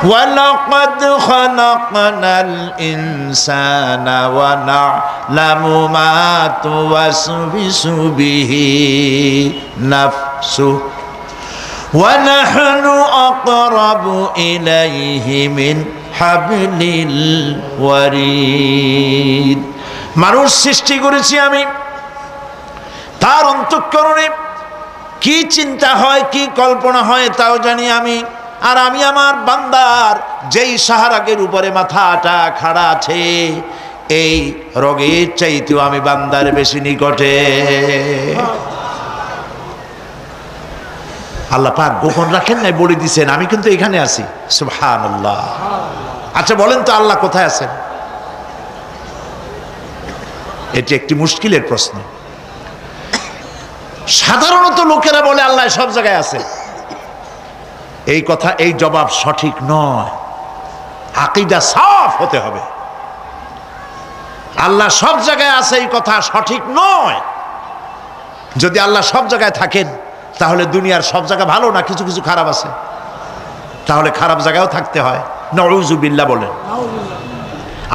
ওয়ালাকাদ খালাকনাল ইনসানা ওয়া না'লামু মা তুওয়াসবিসু বিহি নাফসুহু ওয়া নাহনু আকরাবু ইলাইহি মিন হাবলিল ওয়ারিদ। মানুষ সৃষ্টি করেছি আমি, তার অন্তঃকরণে কি চিন্তা হয়, কি কল্পনা হয় তাও জানি আমি। আর আমি আমার বান্দার যেই সাহারাগের উপরে মাথাটা খাড়া আছে, এই রোগের চাইতেও আমি বান্দার বেশি নিকটে। আল্লাহ পাক গোপন রাখেন নাই, বলে দিছেন আমি কিন্তু এখানে আছি। সুবহানাল্লাহ। আচ্ছা বলেন তো আল্লাহ কোথায় আছেন? এটি একটি মুশকিলের প্রশ্ন। সাধারণত লোকেরা বলে আল্লাহ সব জায়গায় আছে। এই কথা, এই জবাব সঠিক নয়। আকীদা সাফ হতে হবে। আল্লাহ সব জায়গায় আছে এই কথা সঠিক নয়। যদি আল্লাহ সব জায়গায় থাকেন তাহলে দুনিয়ার সব জায়গা ভালো না, কিছু কিছু খারাপ আছে। তাহলে খারাপ জায়গায়ও থাকতে হয়। নাউযুবিল্লাহ বলেন।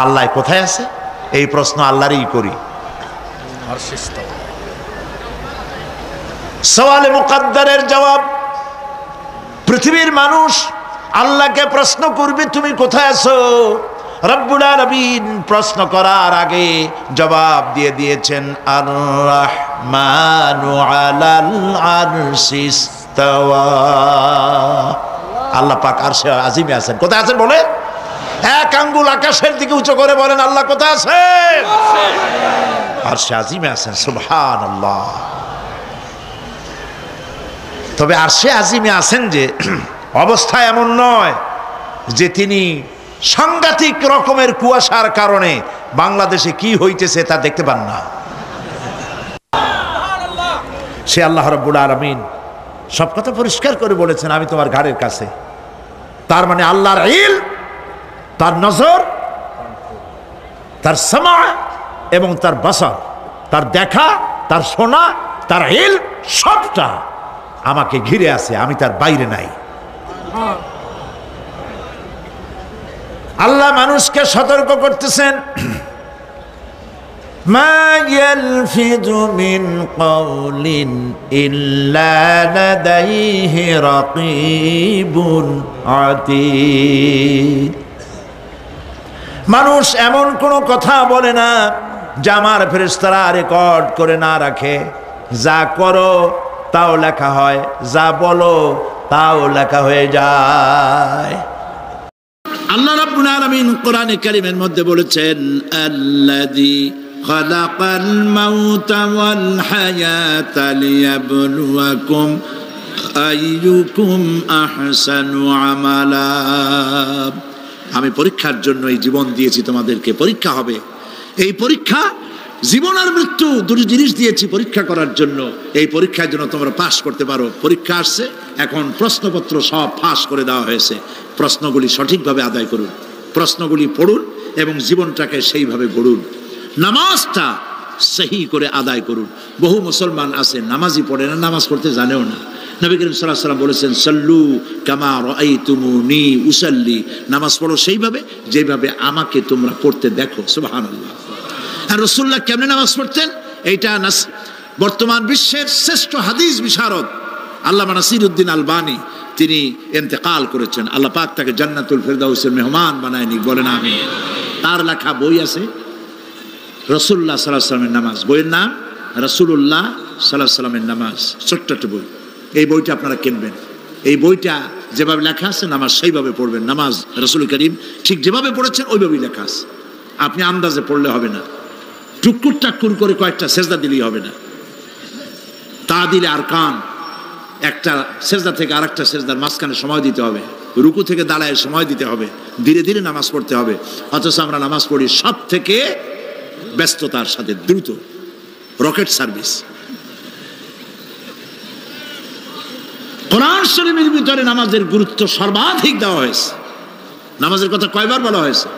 আল্লাহ কোথায় আছে এই প্রশ্ন আল্লাহরই করি। সওয়ালে মুকাদ্দারের জবাব, পৃথিবীর মানুষ আল্লাহকে প্রশ্ন করবে তুমি কোথায় আছো। রব্বুল আলামিন প্রশ্ন করার আগে জবাব দিয়ে দিয়েছেন, আর রাহমানু আলাল আরশি ইস্তাওয়া। আল্লাহ পাক আরশে আজিমে আছেন। কোথায় আছেন বলে? এক আঙ্গুল আকাশের দিকে উঁচু করে বলেন আল্লাহ কোথায় আছেন? আরশে আজিমে আছেন। সুবহানাল্লাহ। তবে আরশে আজিমে আছেন যে অবস্থা এমন নয় যে তিনি সাংঘাতিক রকমের কুয়াশার কারণে বাংলাদেশে কি হইতেছে তা দেখতে পান না। সে আল্লাহ রাব্বুল আলামিন সব কথা পরিষ্কার করে বলেছেন আমি তোমার ঘাড়ের কাছে। তার মানে আল্লাহর ইলম, তার নজর, তার সামা এবং তার বসর, তার দেখা, তার শোনা, তার ইলম সবটা আমাকে ঘিরে আছে, আমি তার বাইরে নাই। আল্লাহ মানুষকে সতর্ক করতেছেন, মা ইয়ালফিযু মিন কাওলিন ইল্লা লাদাইহি রাকীবুন আতীদ। মানুষ এমন কোনো কথা বলে না যা আমার ফেরেশতারা রেকর্ড করে না রাখে। যা করো তাও লেখা হয়, যা বলো তাও লেখা হয়ে যায়। আল্লাহ রাব্বুল আলামিন কোরআনে কারীমের মধ্যে বলেছেন, আল্লাযী খালাকাল মাউতা ওয়াল হায়াতা লিয়াবলুয়াকুম আইয়ুকুম আহসানু আমালা। আমি পরীক্ষার জন্য এই জীবন দিয়েছি তোমাদেরকে, পরীক্ষা হবে। এই পরীক্ষা জীবন আর মৃত্যু দুটো জিনিস দিয়েছি পরীক্ষা করার জন্য। এই পরীক্ষার জন্য তোমরা পাস করতে পারো। পরীক্ষা আসছে, এখন প্রশ্নপত্র সব ফাঁস করে দেওয়া হয়েছে। প্রশ্নগুলি সঠিকভাবে আদায় করুন, প্রশ্নগুলি পড়ুন এবং জীবনটাকে সেইভাবে গড়ুন। নামাজটা সহি করে আদায় করুন। বহু মুসলমান আছে নামাজই পড়ে না, নামাজ পড়তে জানেও না। নবী করিম সাল্লাল্লাহু আলাইহি ওয়াসাল্লাম বলেছেন, সাল্লু কামা রাআইতুমুনি উসাল্লি। নামাজ পড়ো সেইভাবে যেভাবে আমাকে তোমরা পড়তে দেখো। সুবহানাল্লাহ। আর রাসূলুল্লাহ কেমনে নামাজ পড়তেন এইটা বর্তমান বিশ্বের শ্রেষ্ঠ হাদিস বিশারদ আল্লামা নাসিরউদ্দিন আলবানী তিনি ইন্তেকাল করেছেন। আল্লাহ পাক তাকে জান্নাতুল ফেরদাউসের মেহমান বানায় নিক, বলেন আমিন। তার লেখা বই আছে রাসূলুল্লাহ সাল্লাল্লাহু আলাইহি ওয়াসাল্লামের নামাজ। বইয়ের নাম রাসূলুল্লাহ সাল্লাল্লাহু আলাইহি ওয়াসাল্লামের নামাজ। ছোট্ট একটা বই। এই বইটা আপনারা কিনবেন। এই বইটা যেভাবে লেখা আছে নামাজ সেইভাবে পড়বেন। নামাজ রাসূল করিম ঠিক যেভাবে পড়েছেন ওইভাবেই লেখা আছে। আপনি আন্দাজে পড়লে হবে না, টুকুর টাক্কুর করে কয়েকটা সেজদা দিলেই হবে না। তা দিলে আরকান, একটা সেজদা থেকে আরেকটা সেজদার মাঝখানে সময় দিতে হবে, রুকু থেকে দাঁড়ায় সময় দিতে হবে, ধীরে ধীরে নামাজ পড়তে হবে। অথচ আমরা নামাজ পড়ি সব থেকে ব্যস্ততার সাথে, দ্রুত, রকেট সার্ভিস। কোরআন শরীফের ভিতরে নামাজের গুরুত্ব সর্বাধিক দেওয়া হয়েছে। নামাজের কথা কয়বার বলা হয়েছে?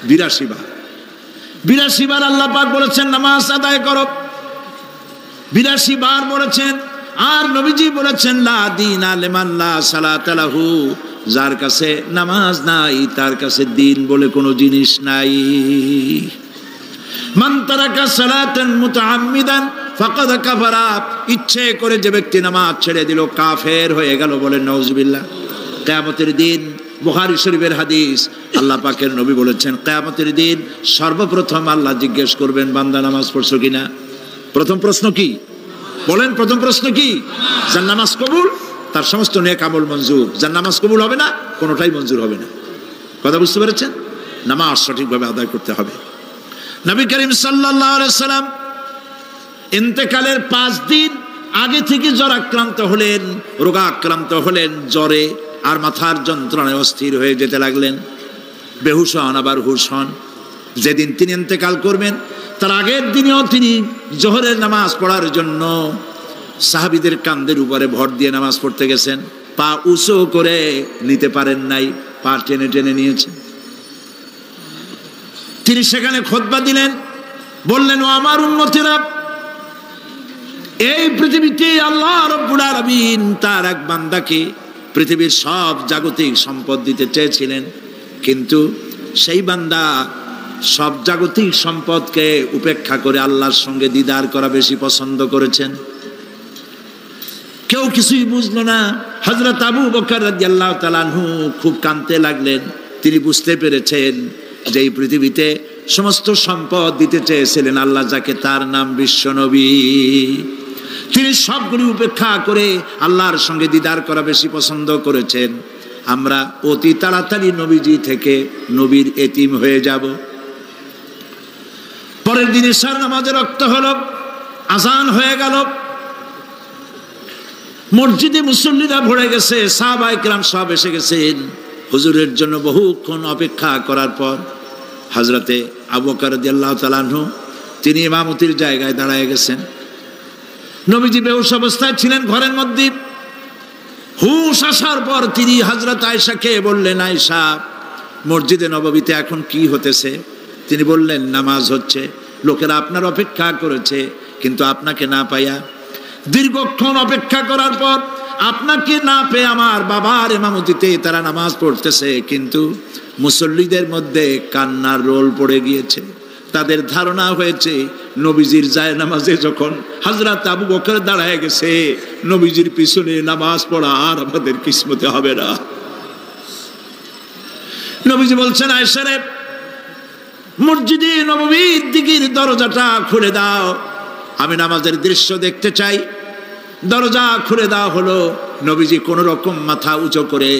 ৮২ বার। ৮২ বার আল্লাহ পাক বলেছেন নামাজ আদায় করো। ৮২ বার বলেছেন। আর নবীজি বলেছেন, লা দীনা লিমান লা সালাতা লাহু যার কাছে নামাজ নাই তার কাছে দিন বলে কোনো জিনিস নাই। মান তারাকা সালাতান মুতাআম্মিদান ফাকাদ কাফারা, ইচ্ছে করে যে ব্যক্তি নামাজ ছেড়ে দিল কাফের হয়ে গেল, বলে নাউজুবিল্লাহ। কিয়ামতের দিন, বুখারী শরীফের হাদিস, আল্লাহ পাকের নবী বলেছেন কিয়ামতের দিন সর্বপ্রথম আল্লাহ জিজ্ঞেস করবেন বান্দা নামাজ পড়ছো কিনা। প্রথম প্রশ্ন কি বলেন? প্রথম প্রশ্ন কি? যার নামাজ কবুল তার সমস্ত নেক আমল মঞ্জুর, যার নামাজ কবুল হবে না কোনোটাই মঞ্জুর হবে না। কথা বুঝতে পেরেছেন? নামাজ সঠিকভাবে আদায় করতে হবে। নবী করিম সাল্লাল্লাহু আলাইহি সাল্লাম ইন্তেকালের 5 দিন আগে থেকে জ্বরাক্রান্ত হলেন, রোগাক্রান্ত হলেন, জ্বরে আর মাথার যন্ত্রণায় অস্থির হয়ে যেতে লাগলেন, বেহুশ হন আবার হুশ হন। যেদিন তিনি ইন্তেকাল করবেন তার আগের দিনেও তিনি জোহরের নামাজ পড়ার জন্য সাহাবীদের কাঁধের উপরে ভর দিয়ে নামাজ পড়তে গেছেন, পা উঁচু করে নিতে পারেন নাই, পা টেনে টেনে নিয়েছেন। তিনি সেখানে খুতবা দিলেন, বললেন ও আমার উম্মতেরা, এই পৃথিবীতে আল্লাহ রাব্বুল আলামিন তার এক বান্দাকে পৃথিবীর সব জাগতিক সম্পদ দিতে চেয়েছিলেন, কিন্তু সেই বান্দা সব জাগতিক সম্পদকে উপেক্ষা করে আল্লাহর সঙ্গে দিদার করা বেশি পছন্দ করেছেন। কেউ কিছুই বুঝলো না। হযরত আবু বকর রাদিয়াল্লাহু তাআলা আনহু খুব কাঁদতে লাগলেন। তিনি বুঝতে পেরেছেন যে এই পৃথিবীতে সমস্ত সম্পদ দিতে চেয়েছিলেন আল্লাহ যাকে, তার নাম বিশ্বনবী। তিনি সবগুলি উপেক্ষা করে আল্লাহর সঙ্গে দিদার করা বেশি পছন্দ করেছেন। আমরা অতি তাড়াতাড়ি নবীজি থেকে নবীর এতিম হয়ে যাব। পরের দিন ইশার নামাজের রক্ত হলো, আজান হয়ে গেল, মসজিদে মুসল্লিরা ভরে গেছে, সাহাবায়ে কেরাম সব এসে গেছেন। হুজুরের জন্য বহুক্ষণ অপেক্ষা করার পর হযরতে আবু বকর রাদিয়াল্লাহু তাআলা আনহু তিনি ইমামতির জায়গায় দাঁড়ায় গেছেন। নবীজি বেহুশ অবস্থায় ছিলেন ঘরের মধ্যে। হুশ আসার পর তিনি হযরত আয়েশাকে বললেন, আয়েশা, মসজিদে নববীতে এখন কি হতেছে? তিনি বললেন, নামাজ হচ্ছে, লোকেরা আপনার অপেক্ষা করেছে, কিন্তু আপনাকে না পাইয়া দীর্ঘক্ষণ অপেক্ষা করার পর আপনাকে না পেয়ে আমার বাবার ইমামতিতে তারা নামাজ পড়তেছে, কিন্তু মুসল্লিদের মধ্যে কান্নার রোল পড়ে গিয়েছে। তাদের ধারণা হয়েছে নবীজির জায়নামাজে যখন হযরত আবু বকর দাঁড়ায় গেছে, নবীজির পিছনে নামাজ পড়া আর আমাদের কিসমতে হবে না। নবীজি বলছেন, আয়েশা রে, মসজিদে নববীর দিকের দরজাটা খুলে দাও, আমি নামাজের দৃশ্য দেখতে চাই। দরজা খুলে দেওয়া হলো। নবীজি কোন রকম মাথা উঁচু করে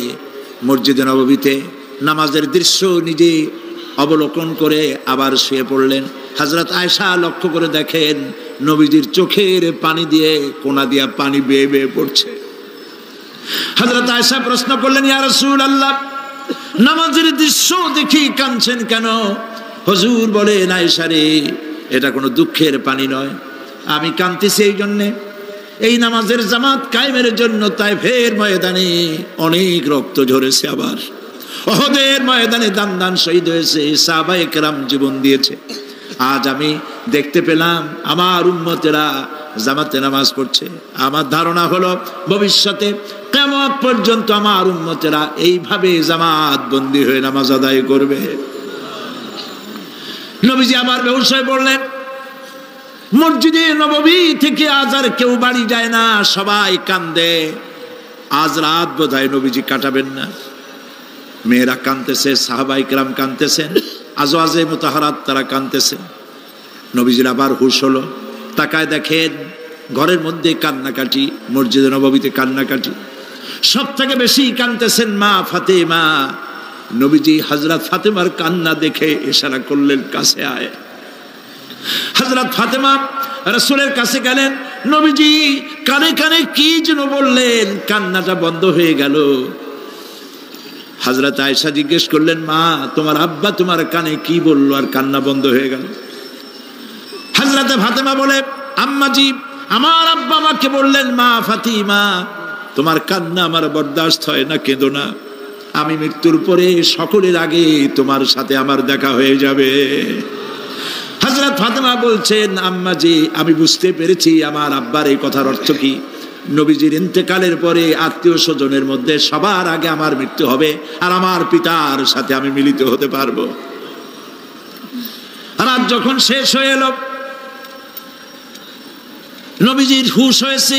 মসজিদে নববীতে নামাজের দৃশ্য নিজে অবলোকন করে আবার শুয়ে পড়লেন। হযরত আয়েশা লক্ষ্য করে দেখেন নবীজির চোখের পানি দিয়ে কোনা দিয়া পানি বেয়ে বেয়ে পড়ছে। হযরত আয়েশা প্রশ্ন করলেন, ইয়া রাসূলুল্লাহ, নামাজের দৃশ্য দেখি কাঁদছেন কেন? হুজুর বলেন, আয়েশা রে, এটা কোনো দুঃখের পানি নয়, আমি কাঁদতেছি এই জন্যে, এই নামাজের জামাত কায়েমের জন্য তায়েফের ময়দানে অনেক রক্ত ঝরেছে, আবার উহুদের ময়দানে দান দান শহীদ হয়েছে, সাহাবায়ে কেরাম জীবন দিয়েছে। আজ আমি দেখতে পেলাম আমার উম্মতেরা জামাতে নামাজ পড়ছে। আমার ধারণা হলো ভবিষ্যতে কিয়ামত পর্যন্ত আমার উম্মতেরা এইভাবে জামাত বন্দী হয়ে নামাজ আদায় করবে। নবীজি আবার বেহুশ হয়ে পড়লেন। মসজিদে নববী থেকে আজ আর কেউ বাড়ি যায় না, সবাই কান্দে। আজ রাত বোধহয় নবীজি কাটাবেন না। মেয়েরা কাঁদতেছে, সাহাবায়ে কেরাম কাঁদতেছেন, আজওয়াজে মুতাহারাত তারা কাঁদতেছেন। নবীজির আবার হুশ হলো, তাকায় দেখেন ঘরের মধ্যে কান্নাকাটি, মসজিদে নববীতে কান্নাকাটি। সব থেকে বেশি কাঁদতেছেন মা ফাতেমা। নবীজি হযরত ফাতেমার কান্না দেখে ইশারা করলেন, কাছে আয়। হযরত ফাতেমা রাসূলের কাছে গেলেন। নবীজি কানে কানে কি যেন বললেন, কান্নাটা বন্ধ হয়ে গেল। হযরত আয়েশা জিজ্ঞেস করলেন, মা, তোমার আব্বা তোমার কানে কি বললো আর কান্না বন্ধ হয়ে গেল? হযরত ফাতেমা বলে, আম্মাজি, আমার আব্বা আমাকে বললেন, মা ফাতিমা, তোমার কান্না আমার বরদাস্ত হয় না, কেঁদো না, আমি মৃত্যুর পরে সকলের আগে তোমার সাথে আমার দেখা হয়ে যাবে। হযরত ফাতেমা বলছেন, আম্মাজি, আমি বুঝতে পেরেছি আমার আব্বার এই কথার অর্থ কি। নবীজির ইন্তেকালের পরে আত্মীয় স্বজনের মধ্যে সবার আগে আমার মৃত্যু হবে, আর আমার পিতার সাথে আমি মিলিত হতে পারবো। রাত যখন শেষ হয়ে এলো, নবীজির হুঁশ হয়েছে,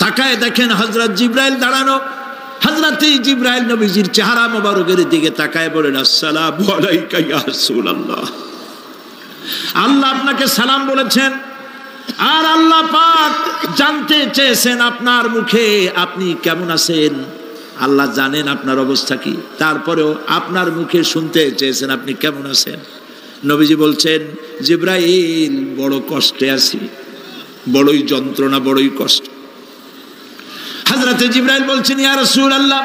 তাকায় দেখেন হযরত জিবরাইল দাঁড়ানো। হযরত জিবরাইল নবীজির চেহারা মোবারকের দিকে তাকায় বলেন, আসসালামু আলাইকা ইয়া রাসূলুল্লাহ। আল্লাহ আপনাকে সালাম বলেছেন, আর আল্লাহ পাক জানতে চেয়েছেন আপনার মুখে আপনি কেমন আছেন। আল্লাহ জানেন আপনার অবস্থা কি, তারপরেও আপনার মুখে শুনতে চেয়েছেন আপনি কেমন আছেন। নবীজি বলছেন, জিবরাইল বড় কষ্টে আছি, বড়ই যন্ত্রণা, বড়ই কষ্ট। হযরত জিবরাইল বলছেন, ইয়া রাসূলুল্লাহ,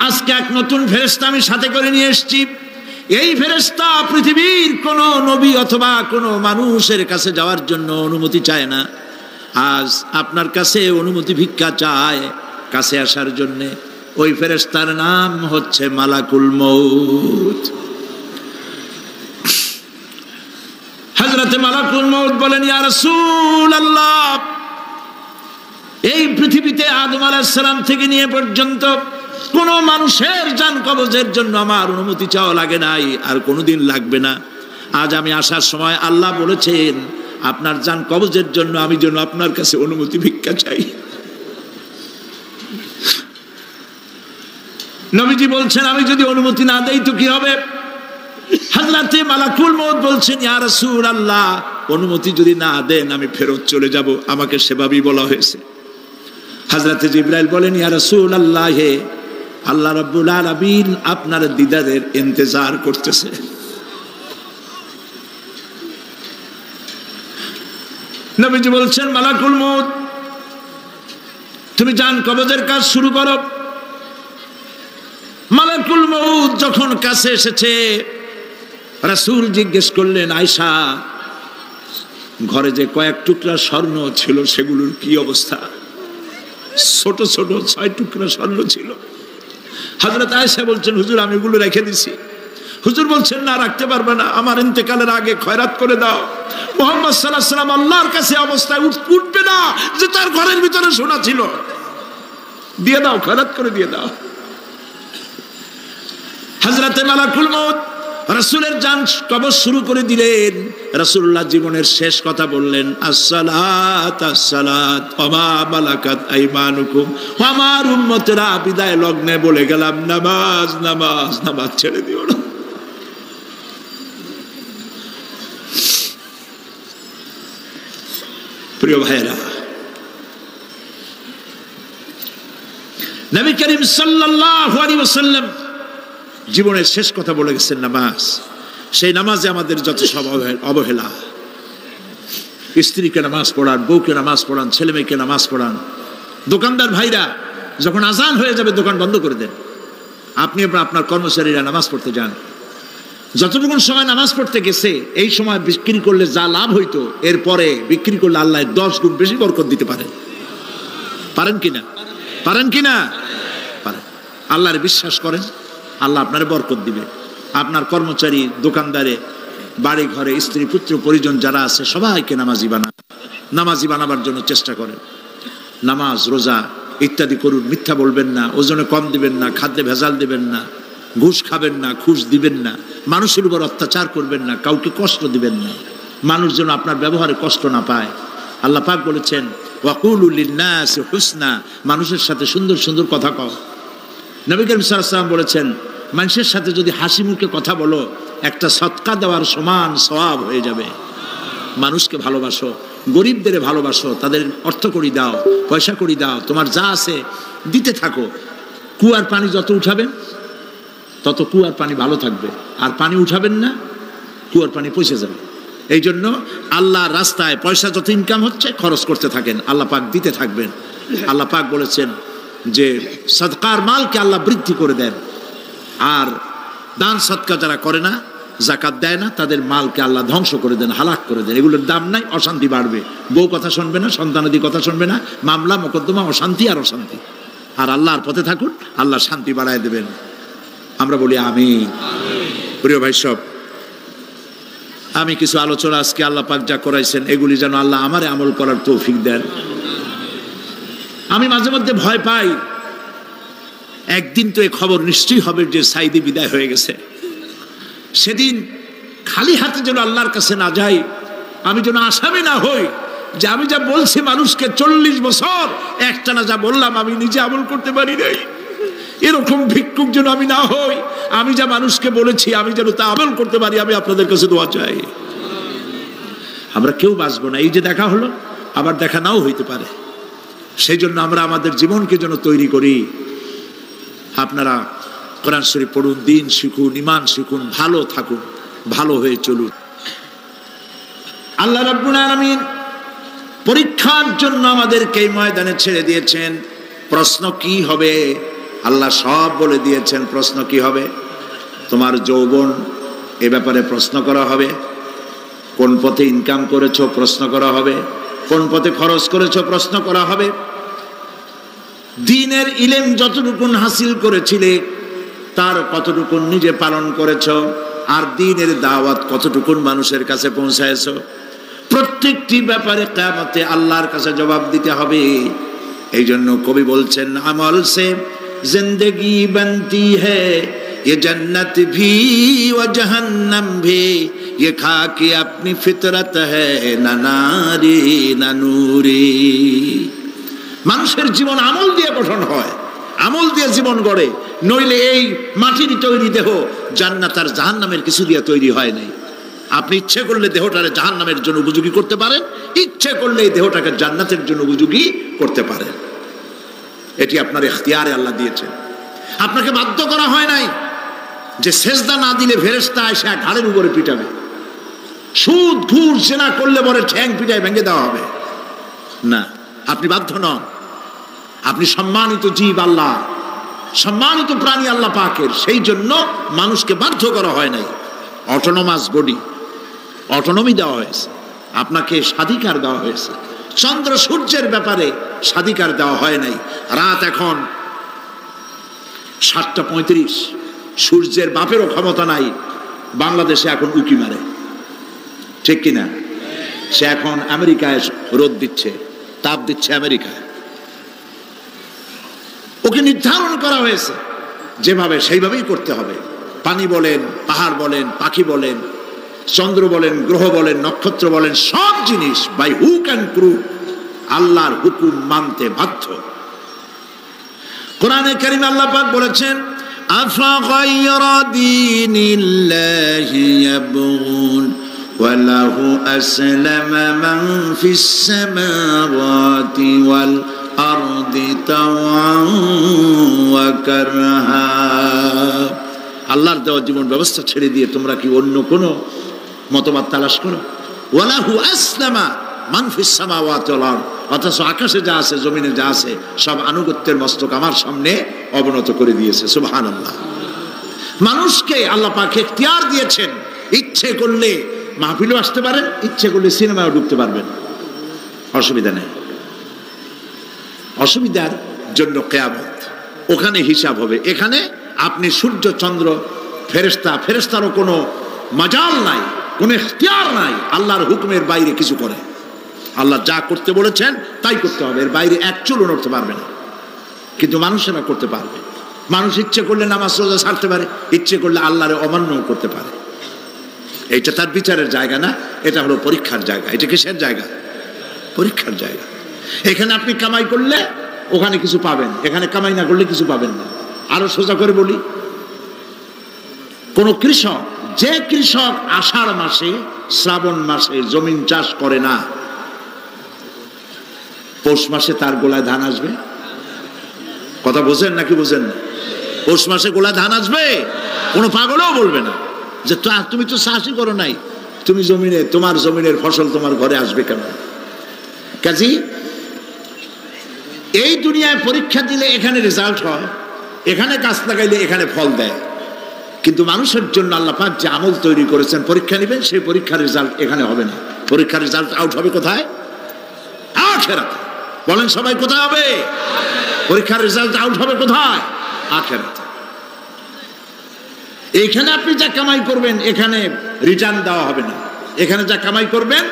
আজকে এক নতুন ফেরেশতা আমি সাথে করে নিয়ে এসেছি। এই ফেরেশতা পৃথিবীর কোন নবী অথবা কোন মানুষের কাছে যাওয়ার জন্য অনুমতি চায় না, আজ আপনার কাছে অনুমতি ভিক্ষা চায় কাছে আসার জন্য। ওই ফেরেশতার নাম হচ্ছে মালাকুল মউত। হযরত মালাকুল মউত বলেন, ইয়া রাসূলুল্লাহ, এই পৃথিবীতে আদম আলাইহিস সালাম থেকে নিয়ে পর্যন্ত কোন মানুষের জান কবজের জন্য আমার অনুমতি চাওয়া লাগে নাই, আর কোনোদিন লাগবে না। আজ আমি আসার সময় আল্লাহ বলেছেন আপনার জান কবজের জন্য আমি যেন আপনার কাছে অনুমতি ভিক্ষা চাই। নবীজি বলছেন, আমি যদি অনুমতি না দেই তো কি হবে? হযরত মালাকুল মউত বলছেন, ইয়া রাসূলুল্লাহ, অনুমতি যদি না দেন আমি ফেরত চলে যাব, আমাকে সেভাবেই বলা হয়েছে। হযরত জিবরাইল বলেন, ইয়া রাসূলুল্লাহ, হে আল্লাহ রাব্বুল আলামিন আপনার দিদারের ইন্তজার করতেছে। নবীজি বলছেন, মালাকুল মউত, তুমি জান কবজের কাজ শুরু করো। মালাকুল মউত যখন কাছে এসেছে, রাসূল জিজ্ঞেস করলেন, আয়েশা, ঘরে যে কয়েক টুকরা স্বর্ণ ছিল সেগুলোর কি অবস্থা? ছোট ছোট 6 টুকরা স্বর্ণ ছিল। হযরত আয়েশা বলছেন, হুজুর আমি এগুলো রেখে দিছি। হুজুর বলছেন, না, রাখতে পারবে না, আমার ইন্তেকালের আগে খয়রাত করে দাও। মুহাম্মদ সাল্লাল্লাহু আলাইহি ওয়াসাল্লাম আল্লাহর কাছে অবস্থায় উঠবে না যে তার ঘরের ভিতরে সোনা ছিল, দিয়ে দাও, খয়রাত করে দিয়ে দাও। হযরত মালাকুল মউত রাসূলের জান কবজ শুরু করে দিলেন। রাসূলুল্লাহ জীবনের শেষ কথা বললেন, আসসালাত আসসালাত ওয়া মা মালাকাত আইমানুকুম। আমার উম্মতেরা, বিদায় লগ্নে বলে গেলাম, নামাজ নামাজ নামাজ ছেড়ে দিও না। প্রিয় ভাইরা, নবী করিম সাল্লাল্লাহু আলাইহি ওয়াসাল্লাম জীবনের শেষ কথা বলে গেছেন নামাজ। সেই নামাজে আমাদের যত সব অবহেলা। স্ত্রীকে নামাজ পড়ান, বউকে নামাজ পড়ান, ছেলে মেয়েকে নামাজ পড়ান। দোকানদার ভাইরা যখন আজান হয়ে যাবে দোকান বন্ধ করে দেন, আপনি আপনার কর্মচারীরা নামাজ পড়তে যান। যতটুকুন সময় নামাজ পড়তে গেছে এই সময় বিক্রি করলে যা লাভ হইতো, এরপরে বিক্রি করলে আল্লাহ 10 গুণ বেশি বরকত দিতে পারেন। পারেন কিনা? পারেন কিনা? পারেন। আল্লাহর বিশ্বাস করেন, আল্লাহ আপনার বরকত দিবে। আপনার কর্মচারী, দোকানদারে, বাড়ি ঘরে স্ত্রী পুত্র পরিজন যারা আছে সবাইকে নামাজি বানান। নামাজি বানাবার জন্য চেষ্টা করেন। নামাজ রোজা ইত্যাদি করুন। মিথ্যা বলবেন না, ওজনে কম দিবেন না, খাদ্যে ভেজাল দিবেন না, ঘুষ খাবেন না, ঘুষ দিবেন না, মানুষের উপর অত্যাচার করবেন না, কাউকে কষ্ট দিবেন না, মানুষ যেন আপনার ব্যবহারে কষ্ট না পায়। আল্লাহ পাক বলেছেন, ওয়াকুলু লিন্নাসি হুসনা, মানুষের সাথে সুন্দর সুন্দর কথা কও। নবী করিম সাল্লাল্লাহু আলাইহি ওয়াসাল্লাম বলেছেন, মানুষের সাথে যদি হাসি মুখে কথা বলো একটা সদকা দেওয়ার সমান সওয়াব হয়ে যাবে। মানুষকে ভালোবাসো, গরিবদের ভালোবাসো, তাদের অর্থ করি দাও, পয়সা করি দাও, তোমার যা আছে দিতে থাকো। কুয়ার পানি যত উঠাবেন তত কুয়ার পানি ভালো থাকবে, আর পানি উঠাবেন না কুয়ার পানি পচে যাবে। এই জন্য আল্লাহর রাস্তায় পয়সা যত ইনকাম হচ্ছে খরচ করতে থাকেন, আল্লাহ পাক দিতে থাকবেন। আল্লাহ পাক বলেছেন যে সদকার মালকে আল্লাহ বৃদ্ধি করে দেন, আর দান সদকা যারা করে না, যাকাত দেয় না, তাদের মালকে আল্লাহ ধ্বংস করে দেন, হালাক করে দেন। এগুলোর দাম নাই, অশান্তি বাড়বে। বউ কথা শুনবে না, সন্তানাদি কথা শুনবে না, মামলা মোকদ্দমা, অশান্তি আর অশান্তি। আর আল্লাহর পথে থাকুন, আল্লাহ শান্তি বাড়ায় দেবেন। আমরা বলি আমিন। প্রিয় ভাই সব, আমি কিছু আলোচনা আজকে আল্লাহ পাক যা করাইছেন এগুলি যেন আল্লাহ আমারে আমল করার তৌফিক দেন। আমি মাঝে মধ্যে ভয় পাই, একদিন তো এই খবর নিশ্চয়ই হবে যে সাইদি বিদায় হয়ে গেছে। সেদিন খালি হাতে যেন আল্লাহর কাছে না যাই, আমি যেন আসামি না হই যে আমি যা বলছি মানুষকে 40 বছর একটানা যা বললাম আমি নিজে আমল করতে পারি নাই। এরকম ভিক্ষুক যেন আমি না হই, আমি যা মানুষকে বলেছি আমি যেন তা আমল করতে পারি। আমি আপনাদের কাছে দোয়া চাই। আমরা কেউ বাঁচবো না, এই যে দেখা হলো আবার দেখা নাও হইতে পারে। সেই জন্য আমরা আমাদের জীবনকে যেন তৈরি করি। আপনারা কোরআন শরীফ পড়ুন, দিন শিখুন, ঈমান শিখুন, ভালো থাকুন, ভালো হয়ে চলুন। আল্লাহ রাব্বুল আলামিন পরীক্ষার জন্য আমাদেরকে এই ময়দানে ছেড়ে দিয়েছেন। প্রশ্ন কি হবে আল্লাহ সব বলে দিয়েছেন। প্রশ্ন কি হবে? তোমার যৌবন, এ ব্যাপারে প্রশ্ন করা হবে। কোন পথে ইনকাম করেছো প্রশ্ন করা হবে। কোন পথে খরচ করেছো প্রশ্ন করা হবে। দ্বীনের ইলম যতটুকুন হাসিল করেছিলে তার কতটুকুন নিজে পালন করেছো, আর দ্বীনের দাওয়াত কতটুকুন মানুষের কাছে পৌঁছায়ছো, প্রত্যেকটি ব্যাপারে কিয়ামতে আল্লাহর কাছে জবাব দিতে হবে। এই জন্য কবি বলছেন, আমল সে জিন্দেগি बनती है ये जन्नत भी व जहन्नम भी ये खाकी अपनी फितरत है ना नारी ना नूरी। মানুষের জীবন আমল দিয়ে গঠন হয়, আমল দিয়ে জীবন গড়ে। নইলে এই মাটির তৈরি দেহ জান্নাত আর জাহান্নামের কিছু দিয়ে তৈরি হয় নাই। আপনি ইচ্ছে করলে দেহটাকে জাহান্নামের জন্য উপযোগী করতে পারেন, ইচ্ছে করলে এই দেহটাকে জান্নাতের জন্য উপযোগী করতে পারেন। এটি আপনার ইখতিয়ারে আল্লাহ দিয়েছেন। আপনাকে বাধ্য করা হয় নাই যে সেজদা না দিলে ফেরেশতা এসে ঘাড়ের উপরে পিটাবে, সুদ ঘুষ জেনা করলে পরে ঠ্যাং পিটায় ভেঙে দেওয়া হবে না। আপনি বাধ্য নন। আপনি সম্মানিত জীব, আল্লাহ সম্মানিত প্রাণী আল্লাহ পাকের। সেই জন্য মানুষকে বাধ্য করা হয় নাই। অটোনোমাস বডি, অটোনমি দেওয়া হয়েছে, আপনাকে স্বাধিকার দেওয়া হয়েছে। চন্দ্র সূর্যের ব্যাপারে স্বাধিকার দেওয়া হয় নাই। রাত এখন 7:35, সূর্যের বাপেরও ক্ষমতা নাই বাংলাদেশে এখন উকি মারে, ঠিক কিনা? সে এখন আমেরিকায় রোদ দিচ্ছে, তাপ দিচ্ছে আমেরিকায়। ওকে নির্ধারণ করা হয়েছে যেভাবে, সেইভাবেই করতে হবে। পানি বলেন, পাহাড় বলেন, পাখি বলেন, চন্দ্র বলেন, গ্রহ বলেন, নক্ষত্র বলেন, সব জিনিস বাই হুক অ্যান্ড ক্রুক আল্লাহর হুকুম মানতে বাধ্য। কোরআনে কারীমে আল্লাহ পাক বলেছেন, আফা গায়রা দীনিল্লাহি ইয়াবগুন ওয়া লাহু আসলামা মান ফিস সামাওয়াতি ওয়াল আরদি তাওআন ওয়া কারহা। আল্লাহর দেওয়া জীবন ব্যবস্থা ছেড়ে দিয়ে তোমরা কি অন্য কোনো মতবাদ তালাশ করো? ওয়ালাহু আসলামা মান ফিস সামাওয়াতি ওয়াল আরদ, অথচ আকাশে যা আছে জমিনে যা আছে সব আনুগত্যের মস্তক আমার সামনে অবনত করে দিয়েছে। সুবহানাল্লাহ। মানুষকে আল্লাহ পাক ইখতিয়ার দিয়েছেন। ইচ্ছে করলে মাহফিলও আসতে পারেন, ইচ্ছে করলে সিনেমাও ঢুকতে পারবেন, অসুবিধা নেই। অসুবিধার জন্য কিয়ামত, ওখানে হিসাব হবে। এখানে আপনি সূর্য চন্দ্র ফেরেশতা, ফেরেশতারও কোনো মাজাল নাই, কোনো ইখতিয়ার নাই আল্লাহর হুকুমের বাইরে কিছু করে। আল্লাহ যা করতে বলেছেন তাই করতে হবে, এর বাইরে এক চুলও নড়তে পারবে না। কিন্তু মানুষেরা করতে পারবে। মানুষ ইচ্ছে করলে নামাজ রোজা ছাড়তে পারে, ইচ্ছে করলে আল্লাহরে অমান্য করতে পারে। এটা তার বিচারের জায়গা না, এটা হলো পরীক্ষার জায়গা। এটা কিসের জায়গা? পরীক্ষার জায়গা। এখানে আপনি কামাই করলে ওখানে কিছু পাবেন, এখানে কামাই না করলে কিছু পাবেন না। আরো সোজা করে বলি, কোন কৃষক, যে কৃষক আষাঢ় মাসে শ্রাবণ মাসে জমিন চাষ করে না, পৌষ মাসে তার গোলায় ধান আসবে? কথা বোঝেন নাকি বোঝেন না? পৌষ মাসে গোলায় ধান আসবে? কোনো পাগলও বলবে না যে তুমি তো চাষই করো নাই, তুমি জমিনে, তোমার জমিনের ফসল তোমার ঘরে আসবে কেন? কাজী এই দুনিয়ায় পরীক্ষা দিলে এখানে রেজাল্ট হয়, এখানে গাছ লাগাইলে এখানে ফল দেয়। কিন্তু মানুষের জন্য আল্লাহ পাক যে আমল তৈরি করেছেন, পরীক্ষা নেবেন, সেই পরীক্ষার রেজাল্ট এখানে হবে না। পরীক্ষার রেজাল্ট আউট হবে কোথায়? আখিরাতে। বলেন সবাই, কোথায় হবে? পরীক্ষার রেজাল্ট আউট হবে কোথায়? আখিরাতে। এখানে আপনি যা কামাই করবেন এখানে রিটার্ন দেওয়া হবে না। এখানে যা কামাই করবেন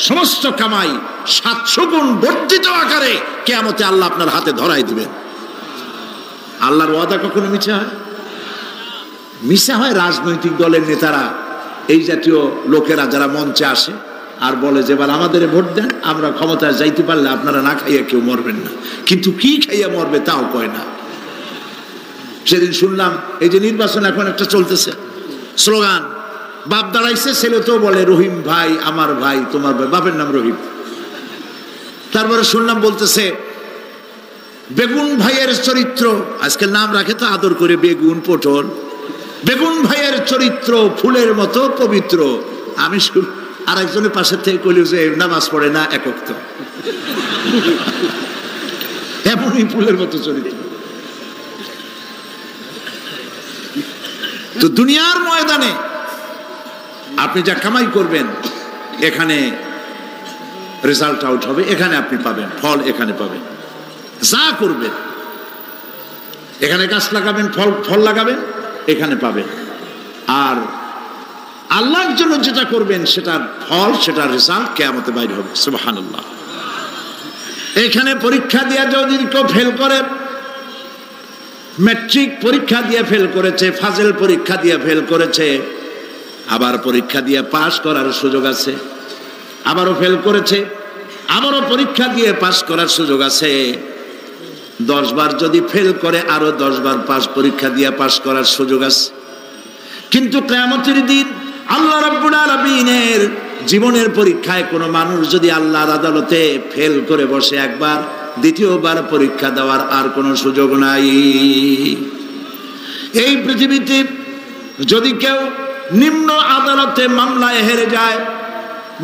সমস্ত কামাই 700 গুণ বর্ধিত আকারে কিয়ামতে আল্লাহ আপনার হাতে ধরাই দিবেন। আল্লাহর ওয়াদা কখনো মিথ্যা হয়? মিথ্যা হয় রাজনৈতিক দলের নেতারা, এই জাতীয় লোকেরা যারা মঞ্চে আসে আর বলে যে এবার আমাদের ভোট দেন, আমরা ক্ষমতায় যাইতে পারলে আপনারা না খাইয়া কেউ মরবেন না। কিন্তু কি খাইয়া মরবে তাও কয় না। সেদিন শুনলাম এই যে নির্বাচন এখন একটা চলতেছে, স্লোগান বাপ দাঁড়াইছে, ছেলে তো বলে রহিম ভাই আমার ভাই, তোমার ভাই, বাপের নাম রহিম। তারপরে শুনলাম বলতেছে বেগুন ভাইয়ের চরিত্র, আজকাল নাম রাখে তো আদর করে বেগুন পটল, বেগুন ভাইয়ের চরিত্র ফুলের মতো পবিত্র। আমি আর একজনের পাশের থেকে কইল যে নামাজ পড়ে না একক, তো এমনই ফুলের মতো চরিত্র। তো দুনিয়ার ময়দানে আপনি যা কামাই করবেন এখানে রেজাল্ট আউট হবে, এখানে আপনি পাবেন ফল, এখানে পাবেন। যা করবেন এখানে গাছ লাগাবেন, ফল লাগাবেন, এখানে পাবেন। আর আল্লাহর জন্য যেটা করবেন সেটার ফল, সেটার রেজাল্ট কিয়ামতে বাইরে হবে। সুবহানাল্লাহ। এখানে পরীক্ষা দিয়ে যদি কেউ ফেল করে, ম্যাট্রিক পরীক্ষা দিয়ে ফেল করেছে, ফাজেল পরীক্ষা দিয়ে ফেল করেছে, আবার পরীক্ষা দিয়ে পাস করার সুযোগ আছে, আবারও ফেল করেছে, আবারও পরীক্ষা দিয়ে পাস করার সুযোগ আছে। 10 বার যদি ফেল করে আরো 10 বার পরীক্ষা দিয়ে পাস করার সুযোগ আছে। কিন্তু কিয়ামতের দিন আল্লাহ রাব্বুল আলামিনের জীবনের পরীক্ষায় কোনো মানুষ যদি আল্লাহর আদালতে ফেল করে বসে একবার, দ্বিতীয়বার পরীক্ষা দেওয়ার আর কোনো সুযোগ নাই। এই পৃথিবীতে যদি কেউ নিম্ন আদালতে মামলায় হেরে যায়,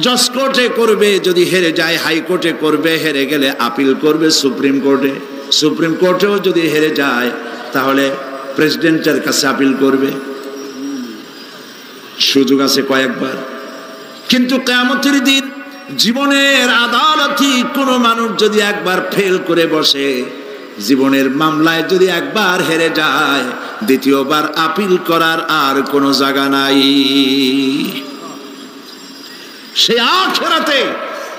জজ কোর্টে করবে, যদি হেরে যায় হাইকোর্টে করবে, হেরে গেলে আপিল করবে সুপ্রিম কোর্টে, সুপ্রিম কোর্টেও যদি হেরে যায় তাহলে প্রেসিডেন্টের কাছে আপিল করবে। সুযোগ আছে কয়েকবার। কিন্তু কিয়ামতের দিন জীবনের আদালতে কোনো মানুষ যদি একবার ফেল করে বসে, জীবনের মামলায় যদি একবার হেরে যায়, দ্বিতীয়বার আপিল করার আর কোনো জায়গা নাই। সে আখিরাতে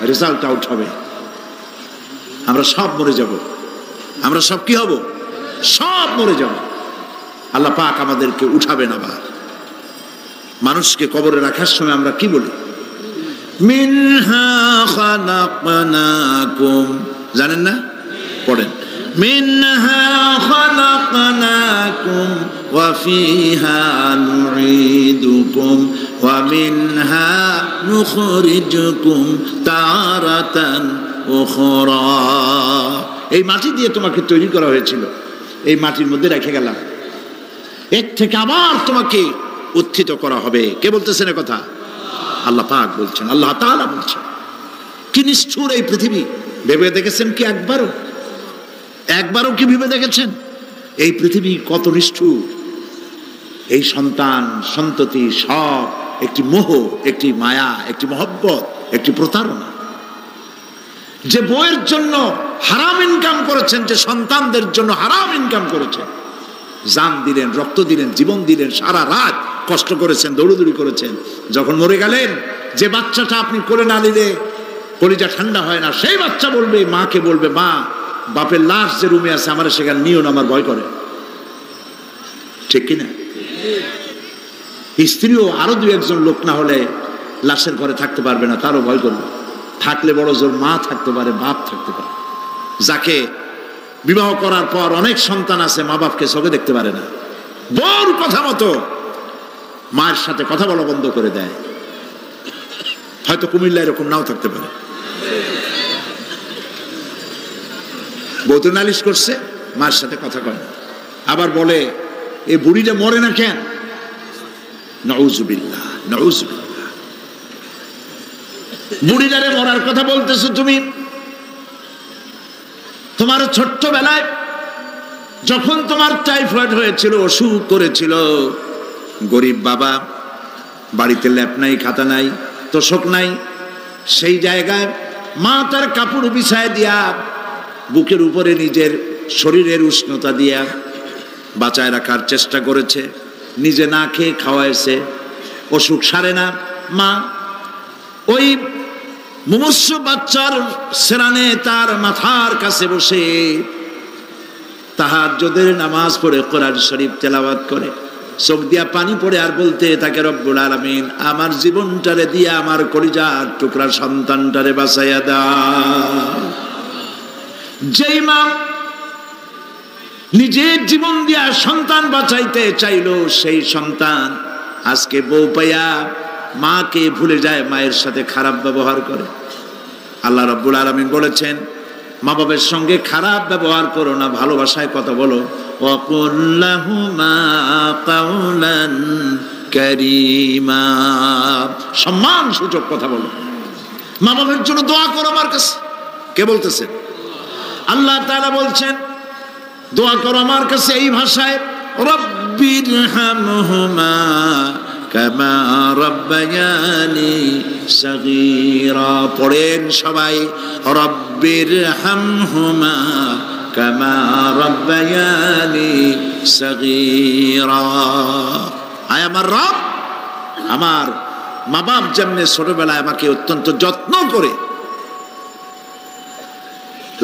রেজাল্ট আউট হবে। আমরা সব মরে যাব, আমরা সব কি হব? সব মরে যাব। আল্লাহ পাক আমাদেরকে উঠাবেন আবার। মানুষকে কবরে রাখার সময় আমরা কি বলি? মিনহা খালাকনাকুম, জানেন না? পড়েন, মিনহা খালাকনাকুম ওয়া ফিহা নুঈদুকুম ওয়া মিনহা নুখরিজুকুম তারাতান উখরা। এই মাটি দিয়ে তোমাকে তৈরি করা হয়েছিল, এই মাটির মধ্যে রেখে গেলাম, এর থেকে আবার তোমাকে উত্থিত করা হবে। কে বলতেছেন এ কথা? আল্লাহ পাক বলছেন, আল্লাহ তাআলা বলছেন। কি নিষ্ঠুর এই পৃথিবী! ভেবে দেখেছেন কি একবারও কি ভেবে দেখেছেন এই পৃথিবী কত নিষ্ঠুর? এই সন্তান সন্ততি সব একটি মোহ, একটি মায়া, একটি মহব্বত, একটি প্রতারণা। যে বউয়ের জন্য হারাম ইনকাম করেছেন, যে সন্তানদের জন্য হারাম ইনকাম করেছেন, জান দিলেন, রক্ত দিলেন, জীবন দিলেন, সারা রাত কষ্ট করেছেন, দৌড়দৌড়ি করেছেন, যখন মরে গেলেন যে বাচ্চাটা আপনি কোলে না নিলে কলিজা ঠান্ডা হয় না, সেই বাচ্চা বলবে, মাকে বলবে, মা বাপের লাশ যে রুমে আছে আমার সেখানে নিও না, আমার ভয় করে। ঠিক কিনা? স্ত্রীও আরো 2-1 লোক না হলে লাশের ঘরে থাকতে পারবে না, তারও ভয় করবে। থাকলে বড় জোর মা থাকতে পারে, বাপ থাকতে পারে। যাকে বিবাহ করার পর অনেক সন্তান আছে, মা বাপকে চোখে দেখতে পারে না, বড় কথা মতো মায়ের সাথে কথা বলা বন্ধ করে দেয়। হয়তো কুমিল্লা এরকম নাও থাকতে পারে। বউ তো নালিশ করছে, মায়ের সাথে কথা কয় না, আবার বলে এই বুড়িটা মরে না কেন? নাউযুবিল্লাহ, নাউযুবিল্লাহ। বুড়িটারে মরার কথা বলতেছো তুমি। তোমার ছোট্টবেলায় যখন তোমার টাইফয়েড হয়েছিল, অসুখ করেছিল, গরিব বাবা, বাড়িতে ল্যাপ নাই, খাতা নাই, তোষক নাই, সেই জায়গায় মা তার কাপড় বিছায় দিয়া বুকের উপরে নিজের শরীরের উষ্ণতা দিয়া বাঁচায় রাখার চেষ্টা করেছে, নিজে না খেয়ে খাওয়াইছে, অসুখ সারে না। মা ওই মুমূর্ষ বাচ্চার সেরানে তার মাথার কাছে বসে তাহাজ্জুদের নামাজ পড়ে কোরআন শরীফ তেলাওয়াত করে, চোখ দিয়া পানি পড়ে আর বলতে তাকে, রব্বুল আলামিন আমার জীবনটারে দিয়া আমার কলিজার টুকরা সন্তানটারে বাঁচাইয়া দাও। যেই মা নিজের জীবন দিয়া সন্তান বাঁচাইতে চাইলো, সেই সন্তান আজকে বউ পাইয়া মাকে ভুলে যায়, মায়ের সাথে খারাপ ব্যবহার করে। আল্লাহ রাব্বুল আলামিন বলেছেন, মা বাবার সঙ্গে খারাপ ব্যবহার করো না, ভালোবাসায় কথা বলো। ওয়াকুল লাহুমা কাওলান কারীমা, সম্মান সূচক কথা বলো। মা বাবার জন্য দোয়া করো আমার কাছে। কে বলতেছেন? আল্লাহ তাআলা বলছেন দোয়া করো আমার কাছে এই ভাষায়, রব্বিরহামহুমা কামা রাব্বায়ানি সাগীরা। পড়েন সবাই, রব্বিরহামহুমা কামা রাব্বায়ানি সাগীরা। আয় আমার রব, আমার মা বাপ যেমনে ছোটবেলায় আমাকে অত্যন্ত যত্ন করে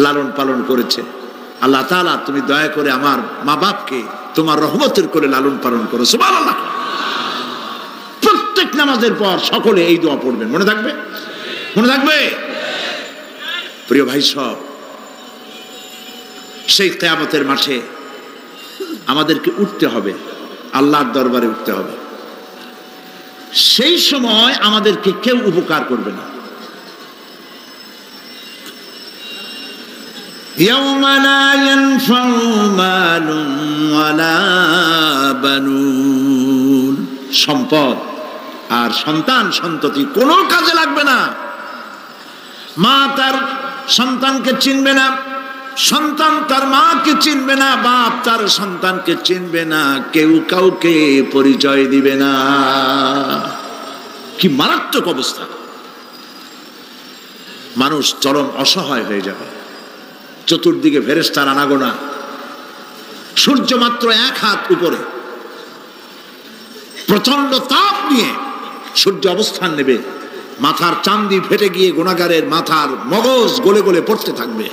লালন পালন করেছে, আল্লাহ তাআলা তুমি দয়া করে আমার মা বাপকে তোমার রহমতের করে লালন পালন করো। সুবহানাল্লাহ। প্রত্যেক নামাজের পর সকলে এই দোয়া পড়বেন, মনে থাকবে? মনে থাকবে? প্রিয় ভাই সব, সেই কিয়ামতের মাঠে আমাদেরকে উঠতে হবে, আল্লাহর দরবারে উঠতে হবে। সেই সময় আমাদেরকে কেউ উপকার করবে না। يوم لا ينفع مال ولا بنون, সম্পদ আর সন্তান সন্ততি কোনো কাজে লাগবে না। মা তার সন্তানকে চিনবে না, সন্তান তার মাকে চিনবে না, বাপ তার সন্তানকে চিনবে না, কেউ কাউকে পরিচয় দিবে না। কি মারাত্মক অবস্থা! মানুষ চরম অসহায় হয়ে যাবে। চতুর্দিকে ফেরেশতার আনাগোনা, সূর্য মাত্র 1 হাত উপরে, প্রচন্ড তাপ নিয়ে সূর্য অবস্থান নেবে, মাথার চান্দি ফেটে গিয়ে গুনাহগারের মাথার মগজ গলে গলে পড়তে থাকবে।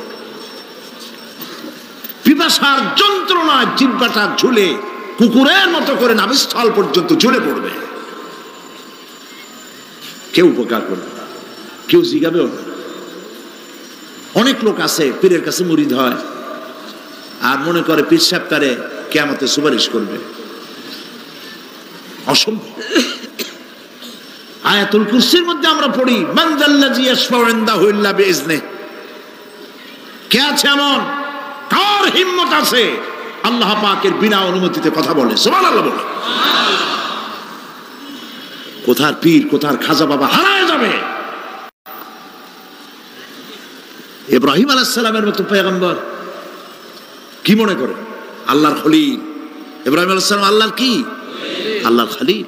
পিপাসার যন্ত্রণায় জিহ্বাটা ঝুলে কুকুরের মতো করে নাভিস্থল পর্যন্ত ঝুলে পড়বে। কেউ উপকার করবে না, কেউ জিগাবেও না। অনেক লোক আছে পীরের কাছে মুরিদ হয় আর মনে করে পীর সাহেব তারে কিয়ামতে সুপারিশ করবে। অসম্ভব। আয়াতুল কুরসির মধ্যে আমরা পড়ি, মান যাল্লাযী ইয়াশফাউ ইনদাহু ইল্লা বিইজনিহি। কে আছে এমন, কার হিম্মত আছে আল্লাহ পাকের বিনা অনুমতিতে কথা বলে? সুবহানাল্লাহ বলে। কোথার পীর, কোথার খাজা বাবা হারায় যাবে। ইব্রাহিম আলাইহিস সালামের মতো পয়গম্বর কি মনে করে? আল্লাহর খলিল। ইব্রাহিম আলাইহিস সালাম আল্লাহর কি? আল্লাহর খলিল।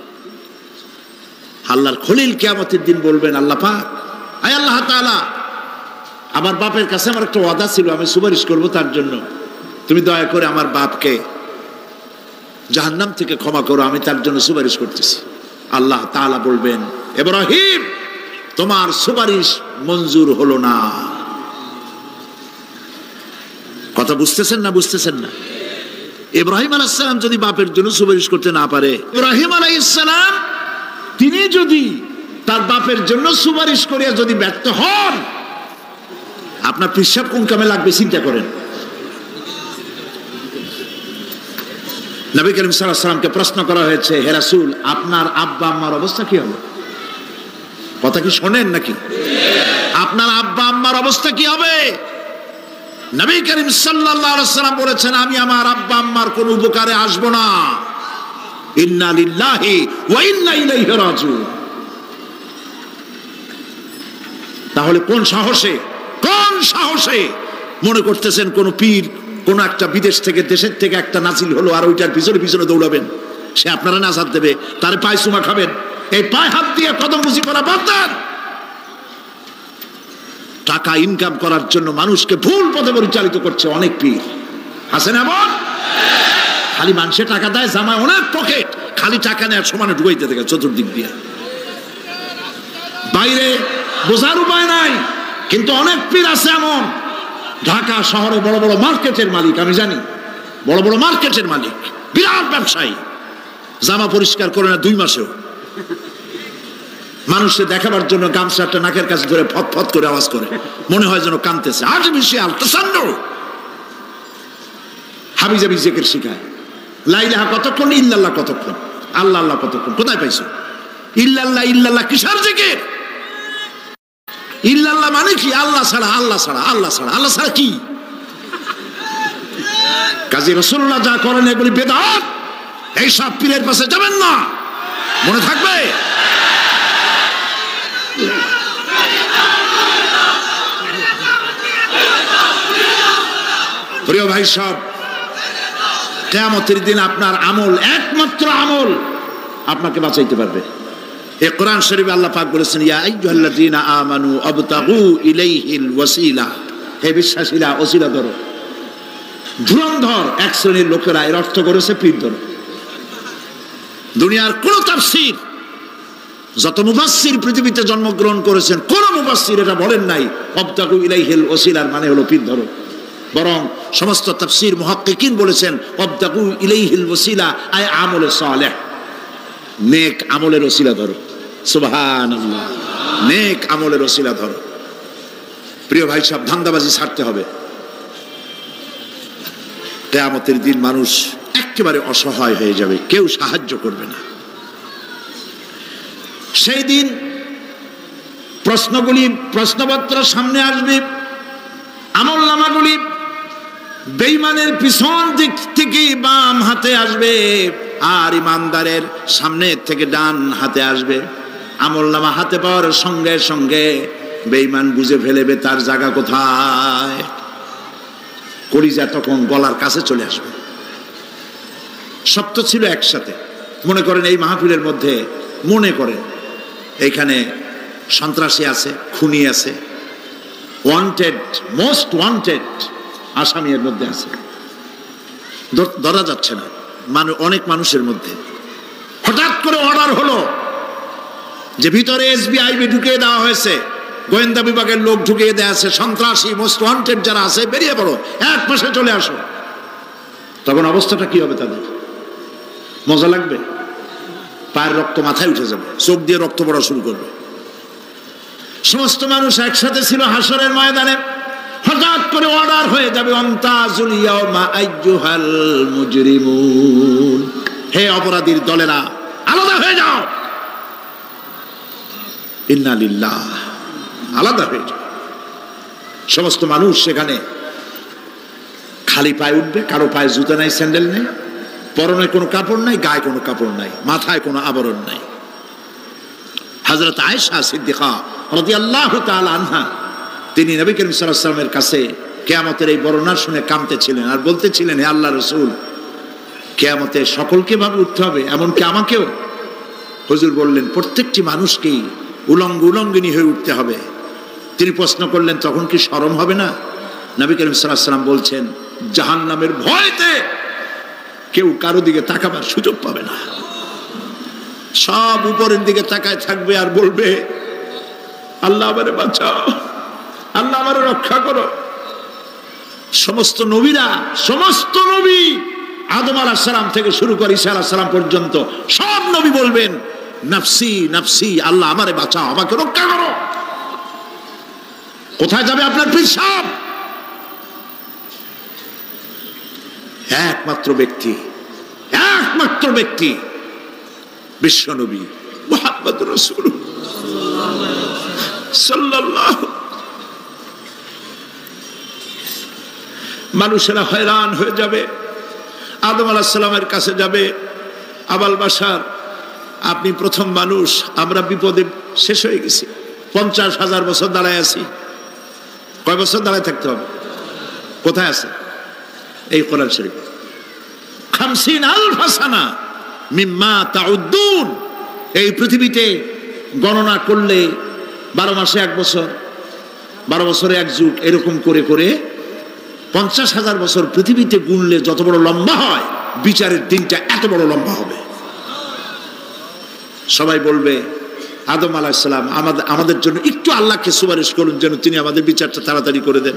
আল্লাহর খলিল কিয়ামতের দিন বলবেন, আল্লাহ পাক, আয় আল্লাহ তাআলা, আমার বাপের কাছে আমার একটা ওয়াদা ছিল, আমি সুপারিশ করব তার জন্য, তুমি দয়া করে আমার বাপকে জাহান্নাম থেকে ক্ষমা করো, আমি তার জন্য সুপারিশ করতেছি। আল্লাহ তাআলা বলবেন, ইব্রাহিম তোমার সুপারিশ মঞ্জুর হলো না। কথা বুঝতেছেন না? বুঝতেছেন না? ইব্রাহিম আলাইহিস সালাম যদি বাপের জন্য সুপারিশ করতে না পারে, ইব্রাহিম আলাইহিস সালাম তিনি যদি তার বাপের জন্য সুপারিশ করিয়া যদি ব্যর্থ হন, আপনার পিসাব কোন কামে লাগবে চিন্তা করেন। নবী করিম সাল্লাল্লাহু আলাইহি ওয়াসাল্লামকে প্রশ্ন করা হয়েছে, হে রাসূল, আপনার আব্বা আম্মার অবস্থা কি হবে? কথা কি শোনেন নাকি? আপনার আব্বা আম্মার অবস্থা কি হবে? নবী করিম সাল্লাল্লাহু আলাইহি ওয়াসাল্লাম বলেছেন, আমি আমার আব্বা আম্মার কোনো উপকারে আসব না। ইন্না লিল্লাহি ওয়া ইন্না ইলাইহি রাজিউন। তাহলে কোন সাহসে মনে করতেছেন কোন পীর কোন একটা বিদেশ থেকে, দেশের থেকে একটা নাজিল হলো আর ওইটার পিছনে পিছনে দৌড়াবেন, সে আপনারা নাজাত দেবে, তার পায়ে চুমা খাবেন? এই পায়ে হাত দিয়ে কদম বুঝি করা বাদ দেন। টাকা ইনকাম করার জন্য মানুষকে ভুল পথে পরিচালিত করছে অনেক পীর, আছে না? এমন খালি মানুষে টাকা দেয়, জামায় অনেক পকেট, খালি টাকা নেওয়ার সমানে ঢুকাইতে থাকে চতুর্দিক দিয়ে। বাইরে বোঝার উপায় নাই। কিন্তু অনেক পীর আছে এমন, ঢাকা শহরে বড় বড় মার্কেটের মালিক, আমি জানি, বড় বড় মার্কেটের মালিক, বিরাট ব্যবসায়ী, জামা পরিষ্কার করে না 2 মাসেও। মানুষকে দেখাবার জন্য গামছাটা নাকের কাছে ধরে ফত ফত করে আওয়াজ করে, মনে হয় যেন কাঁদতেছে। আর্টিফিশিয়াল তাসান্ন। হাবিজাবি জিকির শিখায়, লা ইলাহা কতক্ষণ, ইল্লাল্লাহ কতক্ষণ, আল্লাহ আল্লাহ কতক্ষণ। কোথায় পাইছো ইল্লাল্লাহ? ইল্লাল্লাহ কিসের জিকির? ইল্লাল্লাহ মানে কি? আল্লাহ ছাড়া, আল্লাহ ছাড়া, আল্লাহ ছাড়া, আল্লাহ ছাড়া কি? কাজী রাসূলুল্লাহ যা করেন এগুলি বেদাত। এই সব পীরের পাশে যাবেন না, মনে থাকবে। প্রিয় ভাই সব, কিয়ামতের দিন আপনার আমল, একমাত্র আমল আপনাকে বাঁচাইতে পারবে। এই কোরআন শরীফে আল্লাহ পাক বলেছেন, ইয়া আইয়ুহাল্লাযীনা আমানু আবতাগু ইলাইহিল ওয়াসিলা, হে বিশ্বাসীরা ওসিলা ধরো। ধুরন্ধর এক শ্রেণীর লোকেরা এর অর্থ করেছে পীর ধরো। দুনিয়ার কোন তাফসীর, যত মুফাসসির পৃথিবীতে জন্মগ্রহণ করেছেন, কোন মুফাসসির এটা বলেন নাই আবতাগু ইলাইহিল ওসিলার মানে হলো পীর ধরো। বরং সমস্ত তাফসীর মুহাক্কিকিন বলেছেন আবতাগু ইলাইহিল ওসিলা আয় আমলে সালেহ, নেক আমলের ওসিলা ধরো। সুবহানাল্লাহ, নেক আমলের ওসিলা ধরো। প্রিয় ভাই সব, ধান্দাবাজি ছাড়তে হবে। কিয়ামতের দিন মানুষ একেবারে অসহায় হয়ে যাবে, কেউ সাহায্য করবে না। সেই দিন প্রশ্নগুলি, প্রশ্নপত্র সামনে আসবে, আমলনামাগুলি বেঈমানের পিছন দিক থেকে বাম হাতে আসবে, আর ইমানদারের সামনে থেকে ডান হাতে আসবে। আমলনামা হাতে পাওয়ার সঙ্গে সঙ্গে বেঈমান বুঝে ফেলবে তার জায়গা কোথায়। কলিজা তখন গলার কাছে চলে আসবে। সব তো ছিল একসাথে। মনে করেন এই মাহফিলের মধ্যে, মনে করেন এইখানে সন্ত্রাসী আছে, খুনি আছে, ওয়ান্টেড, মোস্ট ওয়ান্টেড আসামি এর মধ্যে আছে, ধরা যাচ্ছে না অনেক মানুষের মধ্যে। হঠাৎ করে অর্ডার হলো যে ভিতরে এসবিআইবি ঢুকিয়ে দেওয়া হয়েছে, গোয়েন্দা বিভাগের লোক ঢুকিয়ে দেওয়া আছে, সন্ত্রাসী মোস্ট ওয়ান্টেড যারা আছে বেরিয়ে পড়ো, এক মাসে চলে আসো। তখন অবস্থাটা কি হবে তাদের? মজা লাগবে? পায়ের রক্ত মাথায় উঠে যাবে, চোখ দিয়ে রক্ত পড়া শুরু করবে। সমস্ত মানুষ একসাথে ছিল হাসরের ময়দানে, হঠাৎ করে অর্ডার হয়ে যাবে আমতাজুল ইয়াউমা আইয়ুহাল মুজরিমুন, হে অপরাধীর দলেরা আলাদা হয়ে যাও। ইন্না লিল্লাহ, আলাদা হয়ে যাও। সমস্ত মানুষ সেখানে খালি পায়ে উঠবে, কারো পায়ে জুতা নাই, স্যান্ডেল নেই, পরনে কোনো কাপড় নাই, গায়ে কোনো কাপড় নাই, মাথায় কোনো আবরণ নাই। হযরত আয়েশা সিদ্দিকা রাদিয়াল্লাহু তাআলা আনহা, তিনি নবী করিম সাল্লাল্লাহু আলাইহি ওয়াসাল্লামের কাছে কিয়ামতের এই বর্ণনা শুনে কাঁদতেছিলেন আর বলতেছিলেন, হে আল্লাহর রাসূল, কিয়ামতে সকলকে ভাবে উঠতে হবে, এমনকি আমাকেও? হুজুর বললেন, প্রত্যেকটি মানুষকেই উলঙ্গ উলঙ্গিনী হয়ে উঠতে হবে। তিনি প্রশ্ন করলেন, তখন কি শরম হবে না? নবী করিম সাল্লাল্লাহু আলাইহি ওয়াসাল্লাম বলছেন, জাহান্নামের ভয়তে কেউ কারো দিকে তাকাবার সুযোগ পাবে না। সব উপরের দিকে তাকায় থাকবে আর বলবে, আল্লাহ আমারে বাঁচাও, আল্লাহ আমারে রক্ষা করো। সমস্ত নবীরা, সমস্ত নবী আদম আলাইহিস সালাম থেকে শুরু করে ঈসা আলাইহিস সালাম পর্যন্ত সব নবী বলবেন, নাফসি নাফসি, আল্লাহ আমারে বাঁচাও, আমাকে রক্ষা করো। কোথায় যাবে আপনার পীর সাহেব? একমাত্র ব্যক্তি, একমাত্র ব্যক্তি বিশ্বনবী মুহাম্মদুর রাসূলুল্লাহ সাল্লাল্লাহু। মানুষেরা হয়রান হয়ে যাবে, আদম আলাইহিস সালামের কাছে যাবে, আবাল বাশার, আপনি প্রথম মানুষ, আমরা বিপদে শেষ হয়ে গেছি, 50,000 বছর দাঁড়ায় আছি। কয় বছর দাঁড়ায় থাকতে হবে? কোথায় আছে? এই কোরআন শরীফে 50,000 সানা মিম্মা তাউদ্দুন। এই পৃথিবীতে গণনা করলে 12 মাসে 1 বছর, 12 বছরে 1 যুগ, এরকম করে করে 50,000 বছর পৃথিবীতে গুনলে যত বড় লম্বা হয়, বিচারের দিনটা এত বড় লম্বা হবে। সবাই বলবে, আদম আলাইহিস সালাম আমাদের জন্য একটু আল্লাহকে সুপারিশ করুন যেন তিনি আমাদের বিচারটা তাড়াতাড়ি করে দেন।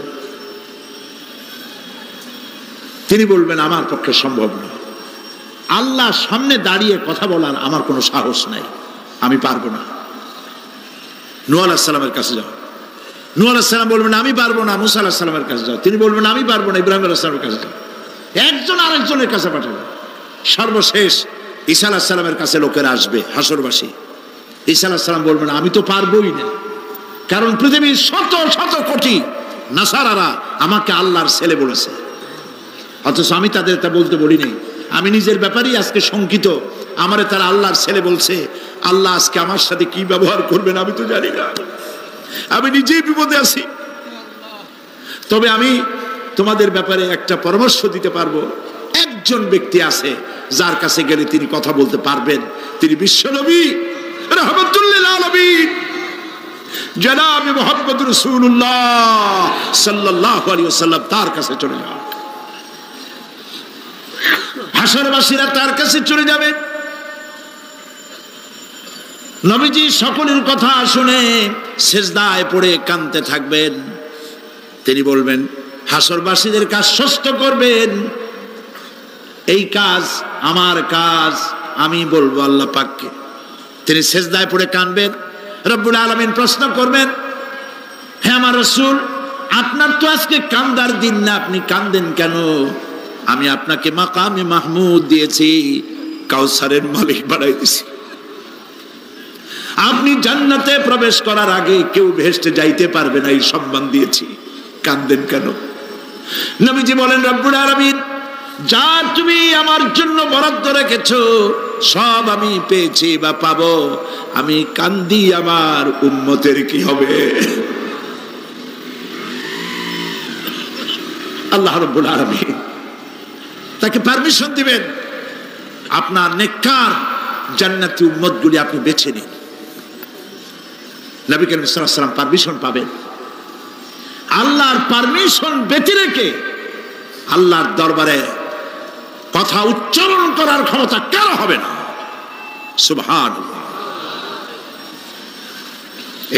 তিনি বলবেন আমার পক্ষে সম্ভব না, আল্লাহর সামনে দাঁড়িয়ে কথা বলার আমার কোনো সাহস নাই, আমি পারবো না। নূহ আলাইহিস সালামের কাছে যাও। নূহ আলাইহিস সালাম বলবেন আমি পারবো না। মুসা আলাইহিস সালামের কাছে যাও। তিনি বলবেন আমি পারবো না। ইব্রাহিম আলাইহিস সালামের কাছে যাও। একজন আরেকজনের কাছে পাঠাবে। সর্বশেষ ঈসা আলাইহিস সালামের কাছে লোকেরা আসবে, হাসরবাসী। ঈসা আলাইহিস সালাম বলবেন আমি তো পারবোই না, কারণ পৃথিবীর শত শত কোটি নাসারারা আমাকে আল্লাহর ছেলে বলেছে, অথচ আমি তাদের তা বলতে বলি নাই। আমি নিজের ব্যাপারেই আজকে শঙ্কিত, আমারে তারা আল্লাহর ছেলে বলছে। আল্লাহ আজকে আমার সাথে কি ব্যবহার করবেন আমি তো জানি না, আমি নিজেই বিপদে আছি। তবে আমি তোমাদের ব্যাপারে একটা পরামর্শ দিতে পারবো। একজন ব্যক্তি আছে যার কাছে গেলে তিনি কথা বলতে পারবেন, তিনি বিশ্বনবী রাহমাতুল লিল আলামিন জনাব মুহাম্মদ রাসূলুল্লাহ সাল্লাল্লাহু আলাইহি ওয়াসাল্লাম। তার কাছে চলে যাও, হাসরবাসীরা তার কাছে চলে যাবে। নবীজি সকলের কথা শুনে সিজদায় পড়ে কাঁদতে থাকবেন। তিনি বলবেন হাসরবাসীদের কাজ সুস্থ করবেন, এই কাজ আমার কাজ, আমি বলবো আল্লাহ পাককে। তিনি সিজদায় পড়ে কাঁদবেন। রব্বুল আলামিন প্রশ্ন করবেন, হে আমার রাসূল, আপনার তো আজকে কান্দার দিন না, আপনি কাঁদেন কেন? আমি আপনাকে মাকামে মাহমুদ দিয়েছি, কাউসারের মালিক বানাই দিয়েছি। আপনি জান্নাতে প্রবেশ করার আগে কেউ বেহেশতে যাইতে পারবে না, এই সম্মান দিয়েছি, কাঁদেন কেন? নবীজি বলেন রব্বুল আলামিন যা তুমি আমার জন্য বরাদ্দ রেখেছো সব আমি পেয়েছি বা পাবো, আমি কান্দি আমার উম্মতের কি হবে? আল্লাহ রাব্বুল আলামিন তাকে পারমিশন দিবেন, আপনার নেককার জান্নাতি উম্মতগুলি আপনি বেছে নিন। নবী করিম সাল্লাল্লাহু আলাইহি ওয়াসাল্লাম পারমিশন পাবেন। আল্লাহর পারমিশন ব্যতি রেখে আল্লাহর দরবারে কথা উচ্চারণ করার ক্ষমতা কার হবে না? সুবহানাল্লাহ।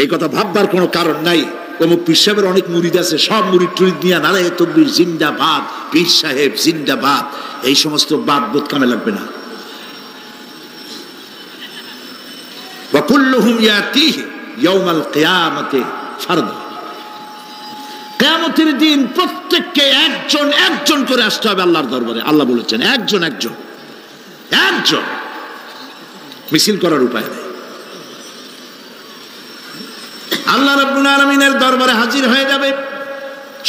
এই কথা ভাববার কোনো কারণ নাই। অমুক পীর সাহেবের অনেক মুরিদ আছে, সব মুরিদ টুরিদ নিয়ে নারায়ে তাকবীর জিন্দাবাদ, পীর সাহেব জিন্দাবাদ, এই সমস্ত বাদ বোধ কামে লাগবে না। ওয়া কুল্লুহুম ইয়াতিহি ইয়াউমাল কিয়ামাতি ফারদা। কিয়ামতের দিন প্রত্যেককে একজন একজন করে আসতে হবে আল্লাহর দরবারে। আল্লাহ বলেছেন একজন একজন একজন, মিছিল করার উপায় নেই। আল্লাহ রাব্বুল আলামিনের দরবারে হাজির হয়ে যাবে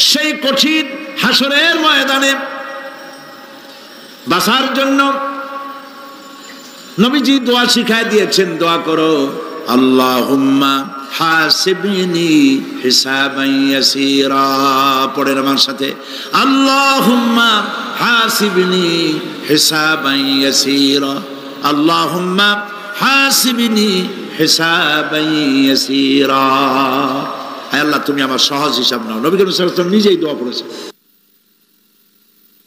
সেই কঠিন হাসরের ময়দানে বাঁচার জন্য। নবীজি দোয়া শিখায় দিয়েছেন, দোয়া করো আল্লাহুম্মা হাসিবনি হিসাবান ইয়াসীরা। পড়েন আমার সাথে, আল্লাহুম্মা হাসিবনি হিসাবান ইয়াসীরা, আল্লাহুম্মা হাসিবনি হিসাবান ইয়াসীরা। হে আল্লাহ তুমি আমার সহজ হিসাব নাও। নবী করিম সাল্লাল্লাহু আলাইহি ওয়াসাল্লাম নিজেই দোয়া করেছেন।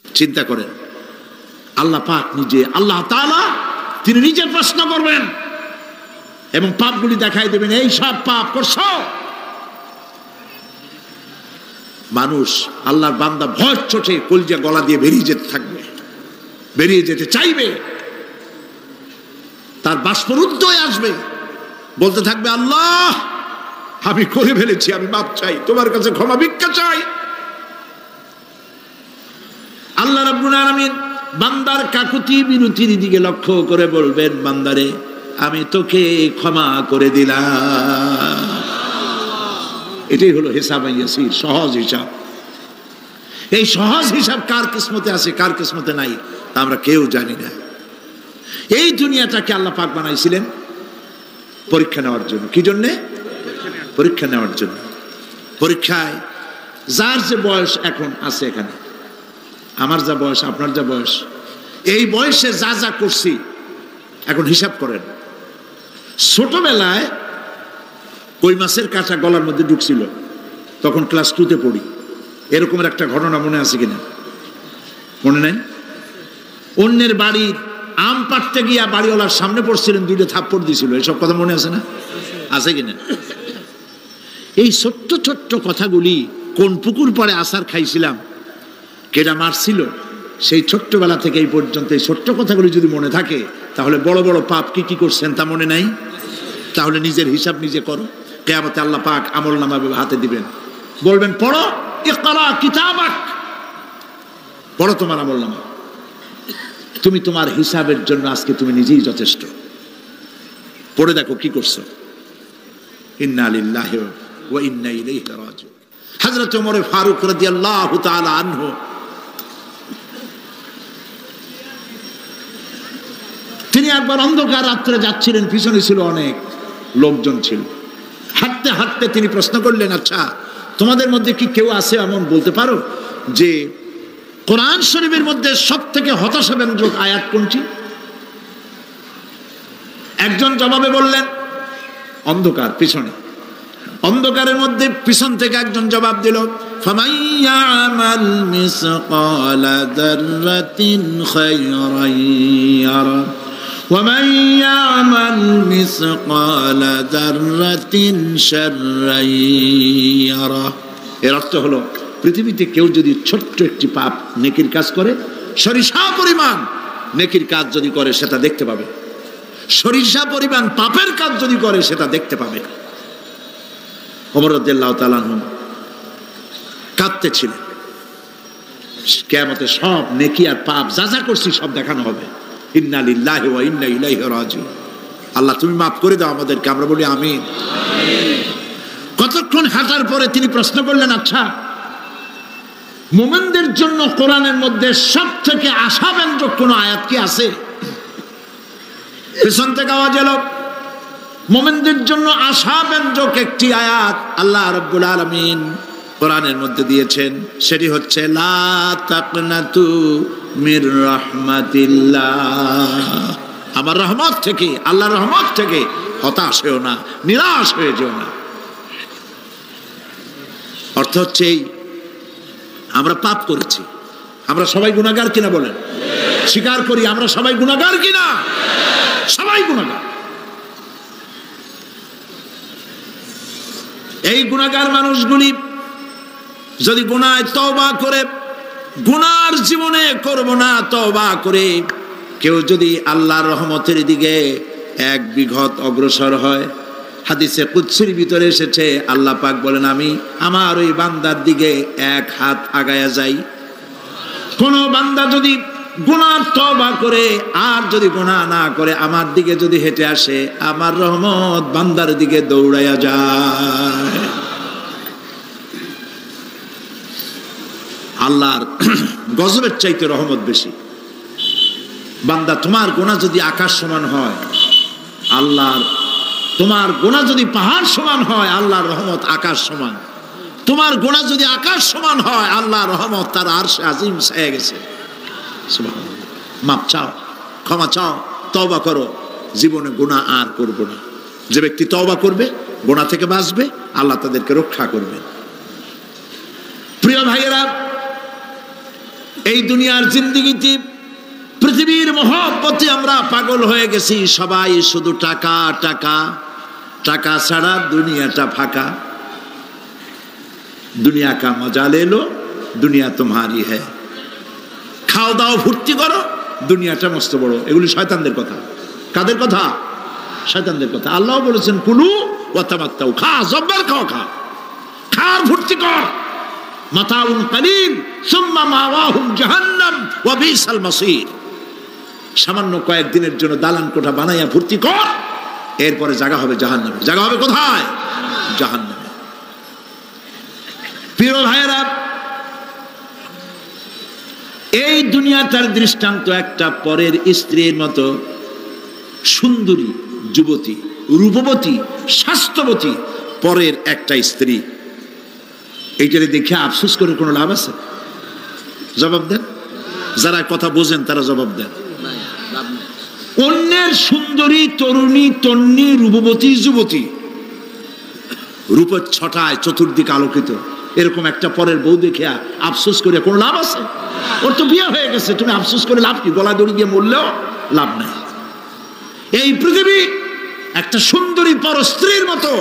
চিন্তা করেন, আল্লাহ পাক নিজে, আল্লাহ তাআলা তিনি নিজে প্রশ্ন করবেন এবং পাপগুলি দেখাই দেবেন, এই সব পাপ করছো। মানুষ আল্লাহর বান্দা ভয় চোটে কলজা গলা দিয়ে বেরিয়ে যেতে থাকবে, বেরিয়ে যেতে চাইবে, তার বাষ্পরুদ্ধ হয়ে আসবে, বলতে থাকবে আল্লাহ আমি করে ফেলেছি, আমি মাপ চাই, তোমার কাছে ক্ষমা ভিক্ষা চাই। আল্লাহ রাব্বুল আলামিন বান্দার কাকুতি বিরতির দিকে লক্ষ্য করে বলবেন, বান্দারে আমি তোকে ক্ষমা করে দিলাম। এটাই হলো হিসাব ইয়াসির, সহজ হিসাব। এই সহজ হিসাব কার কিসমতে আছে কার কিসমতে নাই তা আমরা কেউ জানি না। এই দুনিয়াটাকে আল্লাহ পাক বানাইছিলেন পরীক্ষা নেওয়ার জন্য। কি জন্যে? পরীক্ষা নেওয়ার জন্য। পরীক্ষায় যার যে বয়স এখন আছে, এখানে আমার যা বয়স, আপনার যা বয়স, এই বয়সে যা যা করছি এখন হিসাব করেন। ছোটবেলায় কই মাছের কাঁটা গলার মধ্যে ঢুকছিল, তখন ক্লাস 2তে পড়ি। এরকমের একটা ঘটনা মনে আছে কিনা? মনে নাই? অন্যের বাড়ির আম পাড়তে গিয়া বাড়িওয়ালার সামনে পড়ছিলেন, 2টা থাপ্পড় দিয়েছিল, এসব কথা মনে আছে না? আছে কিনা? এই ছোট্ট ছোট্ট কথাগুলি, কোন পুকুর পাড়ে আসার খাইছিলাম, কেডা মারছিল, সেই ছোট্টবেলা থেকে এই পর্যন্ত এই ছোট্ট কথাগুলি যদি মনে থাকে, তাহলে বড় বড় পাপ কি কি করছেন তা মনে নাই? তাহলে নিজের হিসাব নিজে করো। কিয়ামতে আল্লাহ পাক আমলনামা হাতে দিবেন, বলবেন পড়ো, ইকরা কিতাবাক, পড়ো তোমার আমলনামা। তুমি তোমার হিসাবের জন্য আজকে তুমি নিজেই যথেষ্ট। পড়ে দেখো কি করছো। ইন্না লিল্লাহি ওয়া ইন্না ইলাইহি রাজিউন। হযরত ওমর ফারুক রাদিয়াল্লাহু তাআলা আনহু তিনি একবার অন্ধকার রাত্রে যাচ্ছিলেন, পিছনে ছিল অনেক লোকজন ছিল। হাঁটতে হাঁটতে তিনি প্রশ্ন করলেন, আচ্ছা তোমাদের মধ্যে কি কেউ আছে এমন বলতে পারো যে কোরআন শরীফের মধ্যে সব থেকে হতাশাব্যঞ্জক আয়াত কোনটি? একজন জবাবে বললেন, অন্ধকার পিছনে, অন্ধকারের মধ্যে পিছন থেকে একজন জবাব দিল, ফামান ইয়ামাল মিসকালা যাররাতিন খায়রান ইয়ারা ওয়া মান ইয়ামাল মিসকালা যাররাতিন শাররান ইয়ারা। এর অর্থ হলো, পৃথিবীতে কেউ যদি ছোট্ট একটি পাপ নেকির কাজ করে, সরিষা পরিমাণ নেকির কাজ যদি করে সেটা দেখতে পাবে, সরিষা পরিমাণ পাপের কাজ যদি করে সেটা দেখতে পাবে। ওমর রাদিয়াল্লাহু তাআলা আনহু কাঁদতেছিলেন, কিয়ামতে সব নেকি আর পাপ যা যা করছি সব দেখানো হবে। ইন্না লিল্লাহি ওয়া ইন্না ইলাইহি রাজিউন। আল্লাহ তুমি মাফ করে দাও আমাদেরকে, আমরা বলি আমিন। কতক্ষণ হাঁটার পরে তিনি প্রশ্ন করলেন, আচ্ছা মুমিনদের জন্য কোরআনের মধ্যে সব থেকে আশাব্যঞ্জক কোন আয়াত কি আছে? পেছন থেকে আওয়াজ এলো, মুমিনদের জন্য আশাব্যঞ্জক একটি আয়াত আল্লাহ রাব্বুল আলামিন কোরআনের মধ্যে দিয়েছেন, সেটি হচ্ছে লা তাকনাতু মির রাহমাতিল্লাহ। আমার রহমত থেকে, আল্লাহর রহমত থেকে হতাশ হয়েও না, নিরাশ হয়ে যেও না। অর্থ হচ্ছে এই, আমরা পাপ করেছি, আমরা সবাই গুনাহগার কিনা বলেন? স্বীকার করি আমরা সবাই গুনাহগার কিনা? সবাই গুনাহগার। এই গুনাহগার মানুষগুলি যদি গুনায় তওবা করে, গুনার জীবনে করব না তওবা করে কেউ যদি আল্লাহর রহমতের দিকে এক বিঘত অগ্রসর হয়, হাদিসে কুদসির ভিতরে এসেছে আল্লাহ পাক বলেন, আমি আমার ওই বান্দার দিকে এক হাত আগায়া যাই। কোন বান্দা যদি গুনার তওবা করে আর যদি গুনাহ না করে আমার দিকে যদি হেঁটে আসে, আমার রহমত বান্দার দিকে দৌড়াইয়া যায়। আল্লাহর গজবের চাইতে রহমত বেশি। বান্দা তোমার গুনাহ যদি আকাশ সমান হয়, আল্লাহর, তোমার গুনাহ যদি পাহাড় সমান হয়, আল্লাহর রহমত আকাশ সমান। তোমার গুনাহ যদি আকাশ সমান হয়, আল্লাহর রহমত তার আরশে আজিম ছায়া গেছে। সুবহানাল্লাহ। মাপ চাও, ক্ষমা চাও, তওবা করো, জীবনে গুনাহ আর করব না। যে ব্যক্তি তওবা করবে, গুনাহ থেকে বাঁচবে, আল্লাহ তাদেরকে রক্ষা করবেন। প্রিয় ভাইয়েরা, এই দুনিয়ার জিন্দেগিতে পৃথিবীর মহব্বতে আমরা পাগল হয়ে গেছি। সবাই শুধু টাকা টাকা, টাকা ছাড়া দুনিয়াটা ফাঁকা। দুনিয়া কা মজা লে লো, দুনিয়া তোমারি হ্যায়। খাও দাও ফুর্তি করো, দুনিয়াটা মস্ত বড়। এগুলি শয়তানদের কথা। কাদের কথা? শয়তানদের কথা। আল্লাহ বলেছেন কুলু ওয়া তামাত্তাউ, খা, জব্বার খাও, খা, খার ফুর্তি কর। মাতাউন কালিল সুম্মা মাওয়াহুম জাহান্নাম ওয়া বিসাল মাসির। সামান্য কয়েকদিনের জন্য দালান কোঠা বানাইয়া ফুর্তি কর, এরপরে জায়গা হবে জাহান্নামে। জায়গা হবে কোথায়? জাহান্নামে। প্রিয় ভাইয়েরা, এই দুনিয়াটার দৃষ্টান্ত একটা পরের স্ত্রীর মতো সুন্দরী যুবতী, রূপবতী, স্বাস্থ্যবতী পরের একটা স্ত্রী। এইটারে দেখে আফসোস করে কোনো লাভ আছে? জবাব দেন। যারা কথা বোঝেন তারা জবাব দেন। অন্যের সুন্দরী তরুণী, তন্নী, রূপবতী যুবতী, রূপের ছটায় চতুর্দিকে আলোকিত, এরকম একটা পরের বউ দেখে আফসোস করে কোনো লাভ আছে? ওর তো বিয়ে হয়ে গেছে, তুমি আফসোস করে লাভ কি? গলা দড়ি দিয়ে মরলেও লাভ নাই। এই পৃথিবী একটা সুন্দরী পর স্ত্রীর মতো।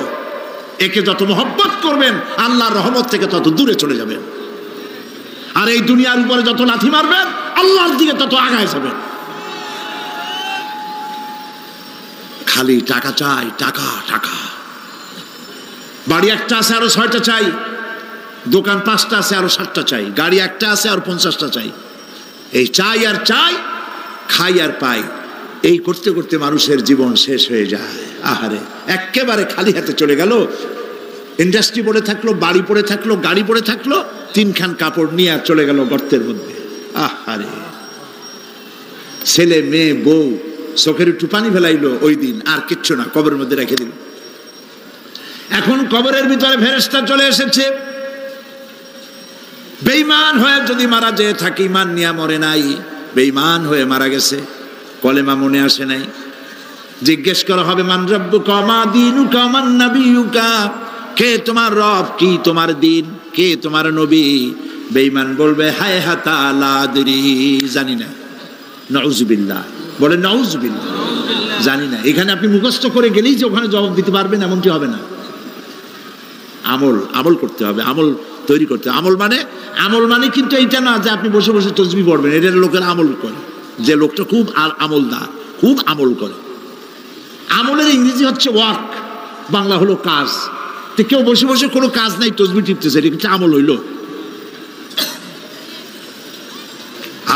একে যত মহব্বত করবেন আল্লাহর রহমত থেকে তত দূরে চলে যাবেন, আর এই দুনিয়ার উপরে যত লাথি মারবেন আল্লাহর দিকে তত আগায় যাবেন। খালি টাকা চাই, টাকা টাকা। বাড়ি একটা আছে আরো 6টা চাই, দোকান 5টা আছে আরো 7টা চাই, গাড়ি একটা আছে আর 50টা চাই। এই চাই আর চাই, খাই আর পাই, এই করতে করতে মানুষের জীবন শেষ হয়ে যায়। আহারে, একেবারে খালি হাতে চলে গেল। ইন্ডাস্ট্রি পড়ে থাকলো, বাড়ি পড়ে থাকলো, গাড়ি পড়ে থাকলো, 3খান কাপড় নিয়ে চলে গেল গর্তের মধ্যে। আহারে, ছেলে মেয়ে বউ চোখের একটু পানি ফেলাইলো ওই দিন, আর কিচ্ছু না, কবরের মধ্যে রেখে দিল। এখন কবরের ভিতরে ফেরেশতা চলে এসেছে। বেঈমান হয়ে যদি মারা যেয়ে থাকে, ঈমান নিয়ে মরে নাই, বেঈমান হয়ে মারা গেছে, কলেমা মনে আসে নাই, জিজ্ঞেস করা হবে মান রাব্বুকা মা দীনুকা মান নাবিয়ুকা, কে তোমার রব, কি তোমার দিন, কে তোমার নবী? বেঈমান বলবে হায় হাতা লা আদরি, জানি না। নাউযুবিল্লাহ, বলে নাউযুবিল্লাহ, জানি না। এখানে আপনি মুখস্থ করে গেলেই যে ওখানে জবাব দিতে পারবেন এমনটি হবে না। আমল করতে হবে, আমল তৈরি করতে হবে। আমল মানে কিন্তু এইটা না যে আপনি বসে বসে তসবিহ পড়বেন, এটা লোকের আমল করে, যে লোকটা খুব আমলদার, খুব আমল করে। আমলের ইংরেজি হচ্ছে ওয়ার্ক, বাংলা হলো কাজ। তো কেউ বসে বসে কোনো কাজ নাই তসবিহ টিপতেছে, এটা কিন্তু আমল হইল?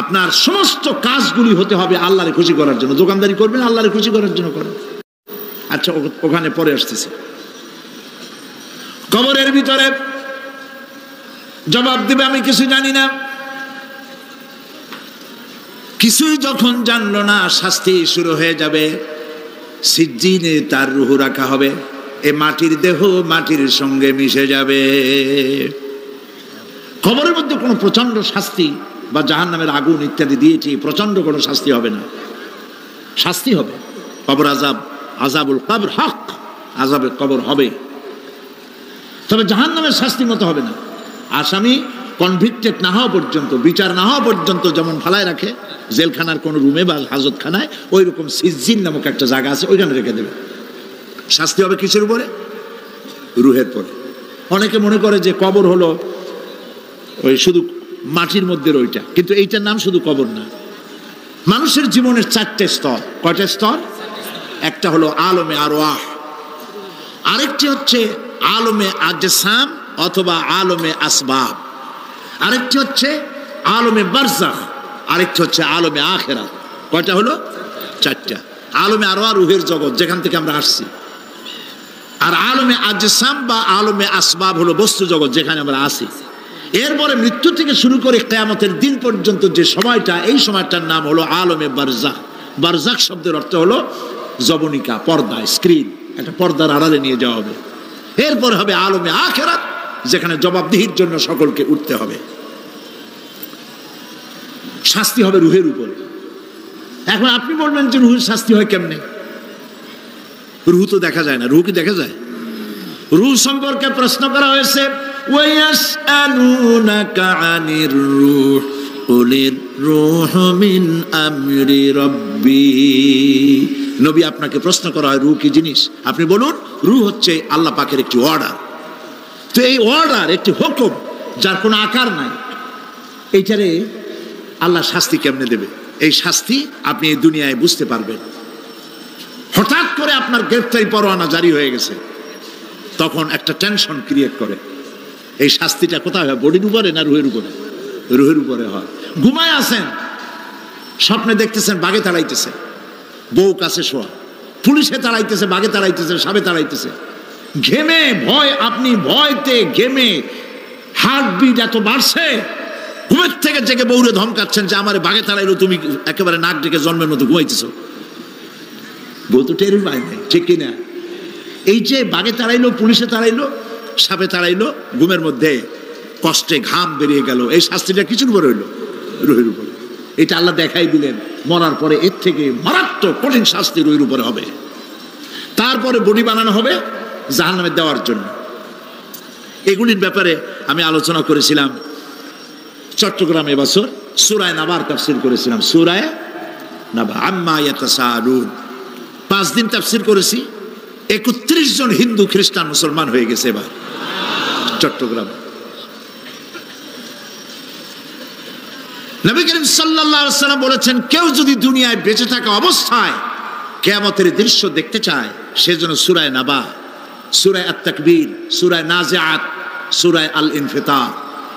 আপনার সমস্ত কাজগুলি হতে হবে আল্লাহরে খুশি করার জন্য। দোকানদারি করবেন আল্লাহরে খুশি করার জন্য করেন। আচ্ছা, ওখানে পরে আসতেছে। কবরের ভিতরে জবাব দিবে আমি কিছু জানি না। কিছুই যখন জানলো না, শাস্তি শুরু হয়ে যাবে। সিজ্জিনে তার রূহ রাখা হবে, এ মাটির দেহ মাটির সঙ্গে মিশে যাবে। কবরের মধ্যে কোনো প্রচন্ড শাস্তি বা জাহান্নামের আগুন ইত্যাদি দিয়েছি, প্রচন্ড কোনো শাস্তি হবে না। শাস্তি হবে কবর আযাব, আযাবুল কবর হক, আযাবে কবর হবে, তবে জাহান্নামের শাস্তি মতো হবে না। আসামি কনভিক্টেড না হওয়া পর্যন্ত, বিচার না হওয়া পর্যন্ত যেমন ফালায় রাখে জেলখানার কোন রুমে বা হাজতখানায়, ওই রকম সিজ্জিন নামক একটা জায়গা আছে, ওইখানে রেখে দেবে। শাস্তি হবে কিসের উপরে? রুহের পরে। অনেকে মনে করে যে কবর হলো ওই শুধু মাটির মধ্যে ওইটা, কিন্তু এইটার নাম শুধু কবর না। মানুষের জীবনের 4টে স্তর। কয়টা স্তর? একটা হলো আলমে আরওয়াহ, আরেকটি হচ্ছে আলমে আজসাম অথবা আলমে আসবাব, আরেকটি হচ্ছে আলমে বারজাখ, আরেকটি হচ্ছে আলমে আখিরাত। কয়টা হলো? 4টা। আলমে আরওয়াহ রুহের জগৎ, যেখান থেকে আমরা আসছি। আর আলমে আজসাম বা আলমে আসবাব হলো বস্তু জগৎ, যেখানে আমরা আছি। এরপরে মৃত্যু থেকে শুরু করে কিয়ামতের দিন পর্যন্ত যে সময়টা, এই সময়টার নাম হলো আলমে বারজাখ। বারজাখ শব্দের অর্থ হলো জবনিকা, পর্দা, স্ক্রিন, একটা পর্দার আড়ালে নিয়ে যাওয়া হবে। এরপর হবে আলমে আখিরাত, যেখানে জবাবদিহির জন্য সকলকে উঠতে হবে। শাস্তি হবে রুহের উপরে। এখন আপনি বলবেন যে রুহের শাস্তি হয় কেমনে? রুহ তো দেখা যায় না। রুহ কি দেখা যায়? রুহ সম্পর্কে প্রশ্ন করা হয়েছে, ওয়ায়াসআলুনাকা আনির রূহ কুলির রূহু মিন আমরি রাব্বি। নবী, আপনাকে প্রশ্ন করা হয় রূহ কি জিনিস, আপনি বলুন রূহ হচ্ছে আল্লাহ পাকের একটি অর্ডার। তো এই অর্ডার, একটি হুকুম, যার কোনো আকার নাই, এইটারে আল্লাহ শাস্তি কেমনে দেবে? এই শাস্তি আপনি এই দুনিয়ায় বুঝতে পারবেন। হঠাৎ করে আপনার গ্রেফতারি পরোয়ানা জারি হয়ে গেছে, তখন একটা টেনশন ক্রিয়েট করে। এই শাস্তিটা কোথায় হয়? বডির উপরে না রুহের উপরে? রুহের উপরে হয়। ঘুমায় আছেন, স্বপ্নে দেখতেছেন বাঘে তাড়াইতেছে, বউ কাছে শোয়া, পুলিশে তাড়াইতেছে, বাঘে তাড়াইতেছে, সাপে তাড়াইতেছে, ঘেমে ভয়, আপনি ভয়তে ঘেমে হার্টবিট এত বাড়ছে, ঘুমের থেকে জেগে বউরে ধমকাচ্ছেন যে আমারে বাঘে তাড়াইলো, তুমি একেবারে নাক ডেকে জন্মের মতো ঘুমাইতেছ। বউ তো টেরই পায় নাই, ঠিক কিনা? এই যে বাঘে তাড়াইলো, পুলিশে তাড়াইলো, সাপে তাড়াইলো, ঘুমের মধ্যে কষ্টে ঘাম বেরিয়ে গেল, এই শাস্তিটা কিছুর উপরে হইল? রুহের উপরে। এটা আল্লাহ দেখাই দিলেন, মরার পরে এর থেকে মারাত্মক কঠিন শাস্তি রুহের উপরে হবে। তারপরে বডি বানানো হবে জাহান্নামে দেওয়ার জন্য। এগুলির ব্যাপারে আমি আলোচনা করেছিলাম চট্টগ্রামে এবছর সূরায়ে নাবার তাফসীর করেছিলাম। সূরায়ে নাবা, আম্মা ইয়াতাসাআলুন, 5 দিন তাফসীর করেছি। 31 জন হিন্দু খ্রিস্টান মুসলমান হয়ে গেছে এবার চট্টগ্রাম। নবী করিম সাল্লাল্লাহু আলাইহি ওয়াসাল্লাম বলেছেন, কেউ যদি দুনিয়ায় বেঁচে থাকা অবস্থায় কিয়ামতের দৃশ্য দেখতে চায়, সেজন্য সূরা নাবা, সূরা আত-তাকবীর, সূরা নাজিআত, সূরা আল ইনফিতার,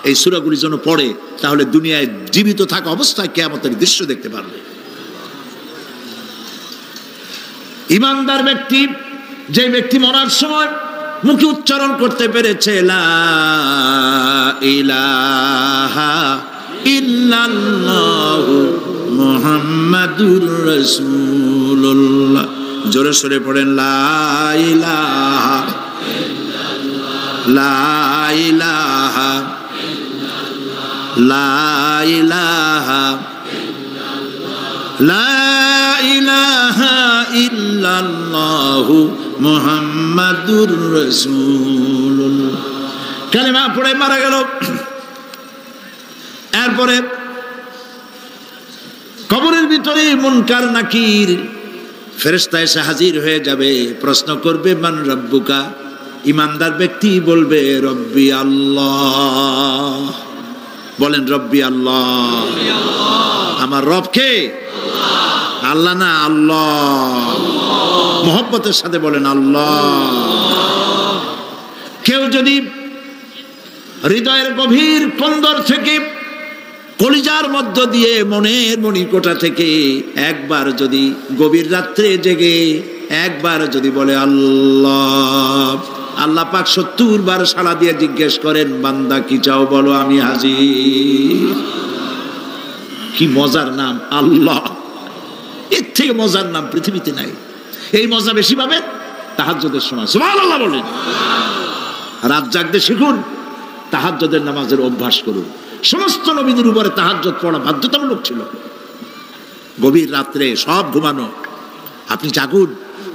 এই সূরাগুলি যেন পড়ে, তাহলে দুনিয়ায় জীবিত থাকা অবস্থায় কিয়ামতের দৃশ্য দেখতে পারবে। ঈমানদার ব্যক্তি, যে ব্যক্তি মরার সময় মুখে উচ্চারণ করতে পেরেছে লা ইলাহা ইল্লাল্লাহু মুহাম্মাদুর রাসূলুল্লাহ, জোরে সোরে পড়েন লা ইলাহা লা ইলাহা লা ইলাহা লা ইলাহা ইল্লাল্লাহু মুহাম্মাদুর রাসূলুল্লাহ কালেমা পড়ে মারা গেল। এরপরে কবরের ভিতরে মুনকার নাকির ফেরেশতা এসে হাজির হয়ে যাবে, প্রশ্ন করবে মান রব্বুকা। ঈমানদার ব্যক্তি বলবে রব্বি আল্লাহ। বলেন রব্বি আল্লাহ। আমার রব কে? আল্লাহ না, আল্লাহ। মোহব্বতের সাথে বলেন আল্লাহ। কেউ যদি হৃদয়ের গভীর কন্দর থেকে, কলিজার মধ্য দিয়ে, মনের মণিকোঠা থেকে একবার যদি গভীর রাত্রে জেগে একবার যদি বলে আল্লাহ, আল্লাহ পাক 70 বার সাড়া দিয়ে জিজ্ঞেস করেন বান্দা কি চাও বলো, আমি হাজির। কি মজার নাম আল্লাহ, এর থেকে মজার নাম পৃথিবীতে নাই। এই মজা বেশি পাবেন তাহাজ্জুদের সময়। সুবহানাল্লাহ বলেন। রাত জাগতে শিখুন, তাহাজ্জুদের নামাজের অভ্যাস করুন। সমস্ত নবীদের উপরে তাহাজ্জুদ পড়া বাধ্যতামূলক ছিল। গভীর রাত্রে সব ঘুমানো, আপনি জাগুন,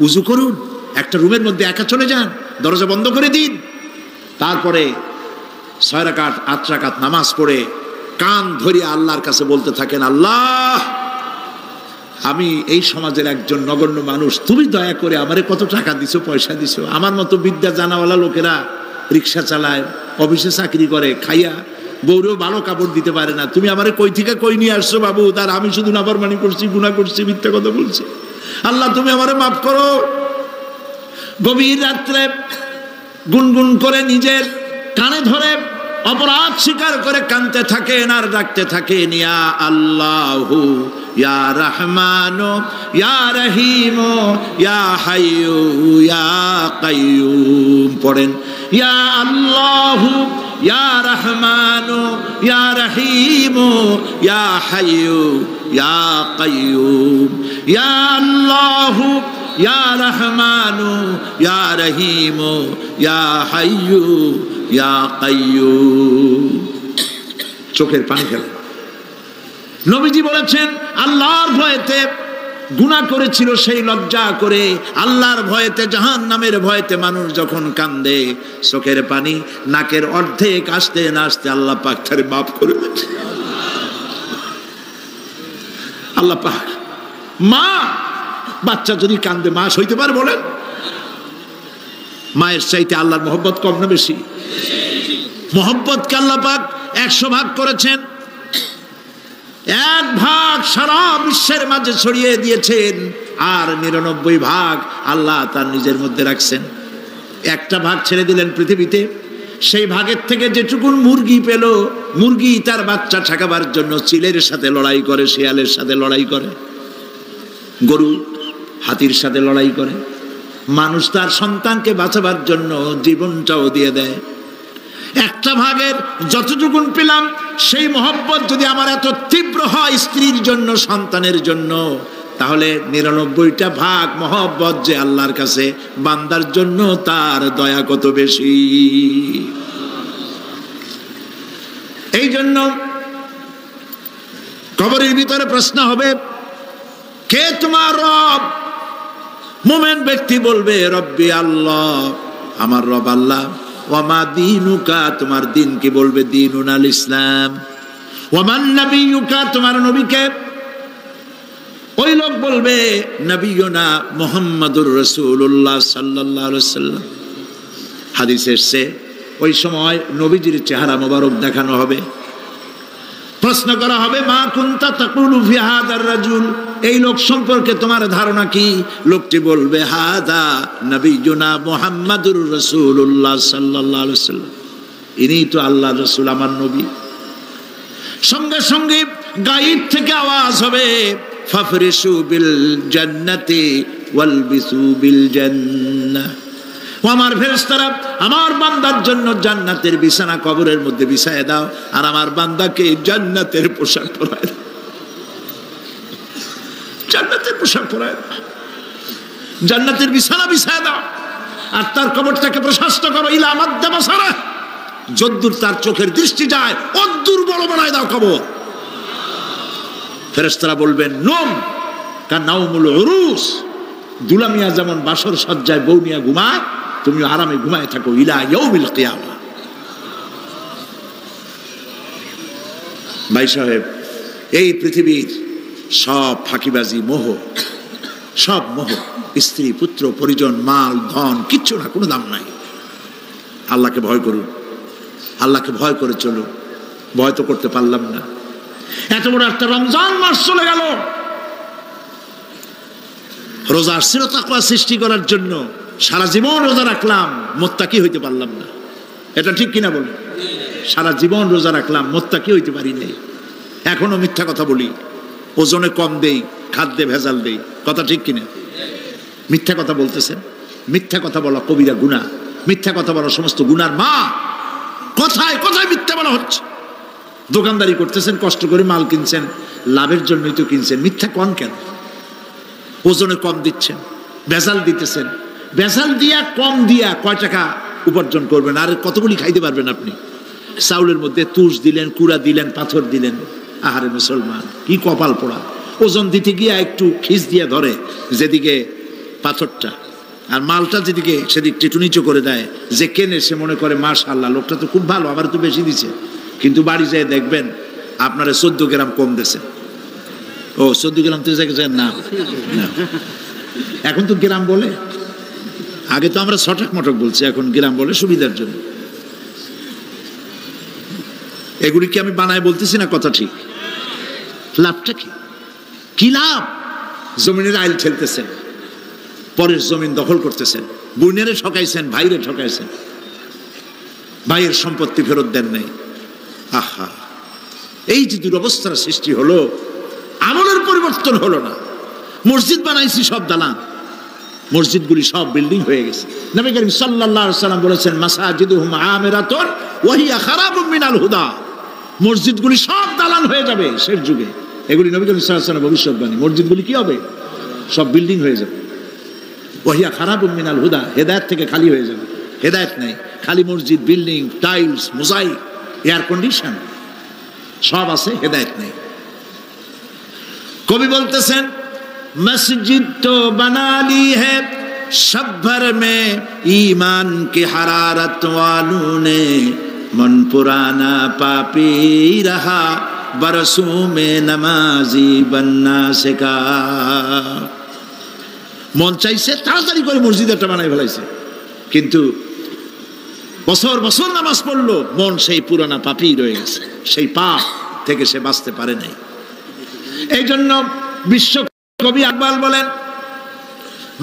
উজু করুন, একটা রুমের মধ্যে একা চলে যান, দরজা বন্ধ করে দিন, তারপরে 6 রাকাত 8 রাকাত নামাজ পড়ে কান ধরে আল্লাহর কাছে বলতে থাকেন আল্লাহ, আমি এই সমাজের একজন নগণ্য মানুষ, তুমি দয়া করে আমারে কত টাকা দিছো, পয়সা দিছো, আমার মতো বিদ্যা জানাওয়ালা লোকেরা রিক্সা চালায়, অফিসে চাকরি করে, খাইয়া বউরেও ভালো কাপড় দিতে পারে না, তুমি আমারে কই থেকে কই নিয়ে আসছো বাবু, তার আমি শুধু নাফরমানি করছি, গুনাহ করছি, মিথ্যা কথা বলছি, আল্লাহ তুমি আমারে মাফ করো। গভীর রাত্রে গুনগুন করে নিজের কানে ধরে অপরাধ স্বীকার করে কাঁদতে থাকেন আর ডাকতে থাকেন ইয়া আল্লাহু ইয়া রহমানু ইয়া রহিমু ইয়া হাইয়ু ইয়া কাইয়ুম। পড়েন ইয়া আল্লাহু ইয়া রহমানু ইয়া রহিমু ইয়া হাইয়ু ইয়া কাইয়ুম। ইয়া আল্লাহু ইয়া রহমানু ইয়া রহিমু ইয়া হাইয়ু ইয়া কাইয়ুম। চোখের পানি ফেলে। নবীজি বলেছেন আল্লাহর ভয়েতে গুনাহ করেছিল, সেই লজ্জা করে, আল্লাহর ভয়েতে, জাহান্নামের ভয়েতে মানুষ যখন কান্দে, চোখের পানি নাকের অর্ধেক আসতে না আসতে আল্লাহ পাক তারে মাফ করে দেন। আল্লাহ পাক, মা বাচ্চা যদি কান্দে মা সইতে পারে? বলেন, মায়ের চাইতে আল্লাহর মহব্বত কম না বেশি? মহব্বতকে আল্লাহ পাক 100 ভাগ করেছেন, 1 ভাগ সারা বিশ্বের মাঝে ছড়িয়ে দিয়েছেন, আর 99 ভাগ আল্লাহ তার নিজের মধ্যে রাখছেন। 1টা ভাগ ছেড়ে দিলেন পৃথিবীতে, সেই ভাগের থেকে যেটুকুন মুরগি পেল, মুরগি তার বাচ্চা ঠেকাবার জন্য চিলের সাথে লড়াই করে, শিয়ালের সাথে লড়াই করে, গরু হাতির সাথে লড়াই করে, মানুষ তার সন্তানকে বাঁচাবার জন্য জীবনটাও দিয়ে দেয়। 1টা ভাগের যতটুকুন পেলাম, সেই মহব্বত যদি আমার এত তীব্র হয় স্ত্রীর জন্য, সন্তানের জন্য, তাহলে 99টা ভাগ মহব্বত যে আল্লাহর কাছে বান্দার জন্য, তার দয়া কত বেশি। এই জন্য কবরের ভিতরে প্রশ্ন হবে, কে তোমার রব? মুমিন ব্যক্তি বলবে রব্বি আল্লাহ, আমার রব আল্লাহ। ওয়ামা দীনুকা, তোমার দিন কি? বলবে দীনুন আল ইসলাম। ওয়ামান নবিয়ুকা, তোমার নবীকে? ওই লোক বলবে নবিয়না মুহাম্মাদুর রাসূলুল্লাহ সাল্লাল্লাহু আলাইহি ওয়াসাল্লাম। হাদিসে এসেছে ওই সময় নবীজির চেহারা মোবারক দেখানো হবে, প্রশ্ন করা হবে মা কুনতা তাকুলু ফি হাদার রাজুল, এই লোক সম্পর্কে তোমার ধারণা কি? লোকটি বলবে হাদা নবিয়ুনা মুহাম্মাদুর রাসূলুল্লাহ সাল্লাল্লাহু আলাইহি ওয়াসাল্লাম, ইনি তো আল্লাহর রাসূল, আমার নবী। সঙ্গে সঙ্গে গায়েব থেকে আওয়াজ হবে ফাফরিশু বিল জান্নাতি ওয়ালবিসু বিল জান্নাহ, ও আমার ফেরেশতারা আমার বান্দার জন্য জান্নাতের বিছানা কবরের মধ্যে বিছায় দাও, আর আমার বান্দাকে জান্নাতের পোশাক পরায় দাও, জান্নাতের পোশাক পরায় দাও, জান্নাতের বিছানা বিছায় দাও, আর তার কবরটাকে প্রশস্ত করো ইলা মাদ্দা বাসারা, যদ্দূর তার চোখের দৃষ্টি যায় অদ্দূর বড় বানায় দাও কবর। ফেরেশতারা বলবেন নোম কানাউমুল উরুস, দুলামিয়া যেমন বাসর সজ্জায় বউ নিয়া ঘুমায়, তুমি আরামে ঘুমায় থাকো ইলা ইয়াউমিল কিয়ামা। ভাই সাহেব, এই পৃথিবীর সব ফাঁকিবাজি, মোহ, সব মোহ, স্ত্রী পুত্র পরিজন মাল ধন কিচ্ছু না, কোনো দাম নাই। আল্লাহকে ভয় করুন, আল্লাহকে ভয় করে চলুন। ভয় তো করতে পারলাম না, এত বড় একটা রমজান মাস চলে গেল, রোজা আসছিল তাকওয়া সৃষ্টি করার জন্য, সারা জীবন রোজা রাখলাম, মুত্তাকি হইতে পারলাম না। এটা ঠিক কিনা বলি? সারা জীবন রোজা রাখলাম, মুত্তাকি হইতে পারি নাই। এখনো মিথ্যা কথা বলি, ওজনে কম দেই, খাদ্যে ভেজাল দেই, কথা ঠিক কিনা? মিথ্যা কথা বলতেছেন, মিথ্যা কথা বলা কবিরা গুনাহ, মিথ্যা কথা বলা সমস্ত গুনার মা। কথায় কথায় মিথ্যা বলা হচ্ছে। দোকানদারি করতেছেন, কষ্ট করে মাল কিনছেন, লাভের জন্যই তো কিনছেন, মিথ্যা কন কেন? ওজনে কম দিচ্ছেন, ভেজাল দিতেছেন, ভেজাল দিয়া কম দিয়া কয় টাকা উপার্জন করবেন? আর কতগুলি খাইতে পারবেন আপনি? চাউলের মধ্যে তুষ দিলেন, কুড়া দিলেন, পাথর দিলেন। আহারে মুসলমান, কি কপাল পোড়া! ওজন দিতে গিয়া একটু খিস দিয়া ধরে যেদিকে পাথরটা, আর মালটা যেদিকে সেদিক একটু নিচু করে দেয়। যে কেনে সে মনে করে মাশাআল্লাহ, লোকটা তো খুব ভালো, আবার তো বেশি দিছে। কিন্তু বাড়ি যেয়ে দেখবেন আপনারা 14 গ্রাম কম দিয়েছে। ও 14 গ্রাম তো না, এখন তো গ্রাম বলে, আগে তো আমরা ছটাক মটক বলছি, এখন গ্রাম বলে সুবিধার জন্য। এগুলি কি আমি বানায় বলতেছি না? কথা ঠিক। লাভটা কি? কি লাভ? জমিনের আইল ঠেলতেছেন, পরের জমিন দখল করতেছেন, বোনেরে ঠকাইছেন, ভাইরে ঠকাইছেন, ভাইয়ের সম্পত্তি ফেরত দেন নাই। আহা, এই যে দুরবস্থার সৃষ্টি হলো, আমলের পরিবর্তন হলো না। মসজিদ বানাইছি সব দালান, মসজিদগুলি সব বিল্ডিং হয়ে গেছে। নবী করিম সাল্লাল্লাহু আলাইহি ওয়াসাল্লাম বলেছেন মাসাজিদুহুম আমিরাতুন ওয়া হিয়া খারাবুম মিনাল হুদা, মসজিদগুলি সব দালান হয়ে যাবে শেষ যুগে। এগুলি নবী করিম সাল্লাল্লাহু আলাইহি ওয়াসাল্লাম ভবিষ্যৎবাণী। মসজিদগুলি কি হবে? সব বিল্ডিং হয়ে যাবে। ওয়া হিয়া খারাবুম মিনাল হুদা, হেদায়েত থেকে খালি হয়ে যাবে। হেদায়েত নাই, খালি মসজিদ, building, tiles, mosaic, air condition সব আছে, হেদায়েত নেই। কবি বলতেছেন मस्जिद तो बना ली है शब भर में ईमान की हरारत वालों ने, मन पुराना पापी रहा बरसों में नमाजी बनना सिखा। মন চাইছে তাড়াতাড়ি করে মসজিদ একটা বানাই ফেলাইছে, কিন্তু বছর বছর নামাজ পড়লো, মন সেই পুরানা পাপী রয়ে গেছে, সেই পাপ থেকে সে বাঁচতে পারে নাই। এই জন্য বিশ্ব कवि अकबाल बोले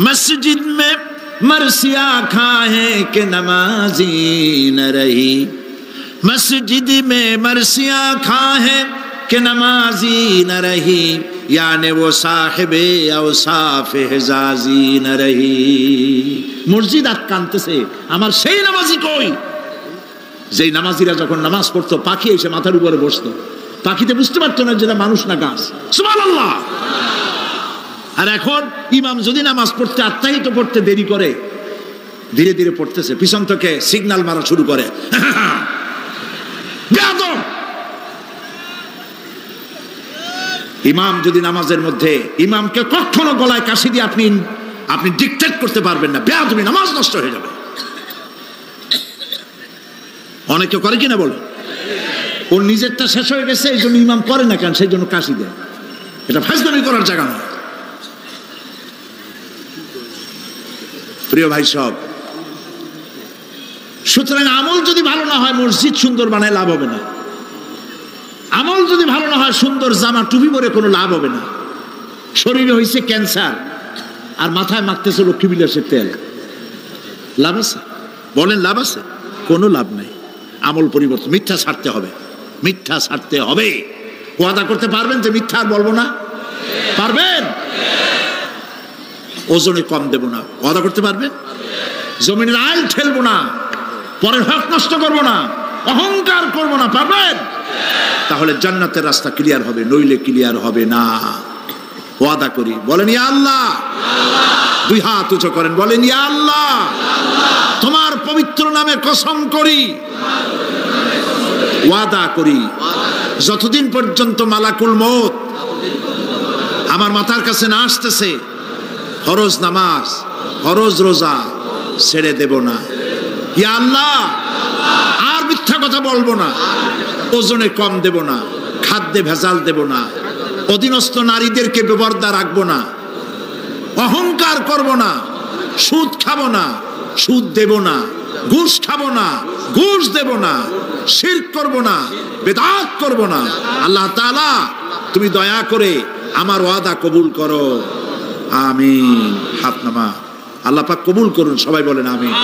मस्जिद में मरसिया खाए के नमाजी न रही, मस्जिद में मरसिया खाए के नमाजी न रही, यानी वो साहिबे औसाफ हिजाजी न रही। मस्जिद आकांते से আমার সেই নামাজি কই, যেই নামাজিরা যখন নামাজ পড়তো পাখি এসে মাথার উপরে বসতো, পাখিতে বুঝতে পারতো না যেটা মানুষ না গাছ। সুবহানাল্লাহ। আর এখন ইমাম যদি নামাজ পড়তে আত্মাহিত পড়তে দেরি করে, ধীরে ধীরে পড়তেছে, পিছন থেকে সিগন্যাল মারা শুরু করে, ইমাম যদি নামাজের মধ্যে, ইমামকে কখনো গলায় কাশি দিয়ে আপনি ডিকটেট করতে পারবেন না, বেয়াদবি, নামাজ নষ্ট হয়ে যাবে। অনেকে করে কিনা বলে, ওর নিজেরটা শেষ হয়ে গেছে এই জন্য ইমাম করে না কেন, সেই জন্য কাশি দেয়। এটা ফাজলামি করার জায়গা নয়। প্রিয় ভাই সব, সুতরাং আমল যদি ভালো না হয় মসজিদ সুন্দর বানায় লাভ হবে না। আমল যদি ভালো না হয় সুন্দর জামা টুপি পরে কোনো লাভ হবে না। শরীরে হয়েছে ক্যান্সার আর মাথায় মাখতেছে লক্ষ্মী বিলাসের তেল, লাভ আছে? বলেন লাভ আছে? কোনো লাভ নাই। আমল পরিবর্তন, মিথ্যা ছাড়তে হবে, মিথ্যা ছাড়তে হবে। ওয়াদা করতে পারবেন যে মিথ্যা আর বলবো না? পারবেন? ওজনে কম দেব না, ওয়াদা করতে পারবেন? জমিনের আইল ঠেলবো না, পরের হক নষ্ট করবো না, অহংকার করবো না, পারবেন? তাহলে জান্নাতের রাস্তা ক্লিয়ার হবে, নইলে ক্লিয়ার হবে না। ওয়াদা করি, বলেন ইয়া আল্লাহ। দুই হাত উঁচু করেন, বলেন ইয়া আল্লাহ, তোমার পবিত্র নামে কসম করি, ওয়াদা করি, যতদিন পর্যন্ত মালাকুল মউত আমার মাথার কাছে না আসতেছে, ফরজ নামাজ, ফরজ রোজা ছেড়ে দেব না। ইয়া আল্লাহ, আর মিথ্যা কথা বলবো না, ওজনে কম দেব না, খাদ্যে ভেজাল দেব না, অধীনস্থ নারীদেরকে বেপরদা রাখবো না, অহংকার করব না, সুদ খাবো না, সুদ দেব না, ঘুষ খাবো না, ঘুষ দেব না, শিরক করব না, বেদাত করব না। আল্লাহ তাআলা তুমি দয়া করে আমার ওয়াদা কবুল করো, আমিন। হাত নামা, আল্লাহ পাক কবুল করুন, সবাই বলেন আমিন।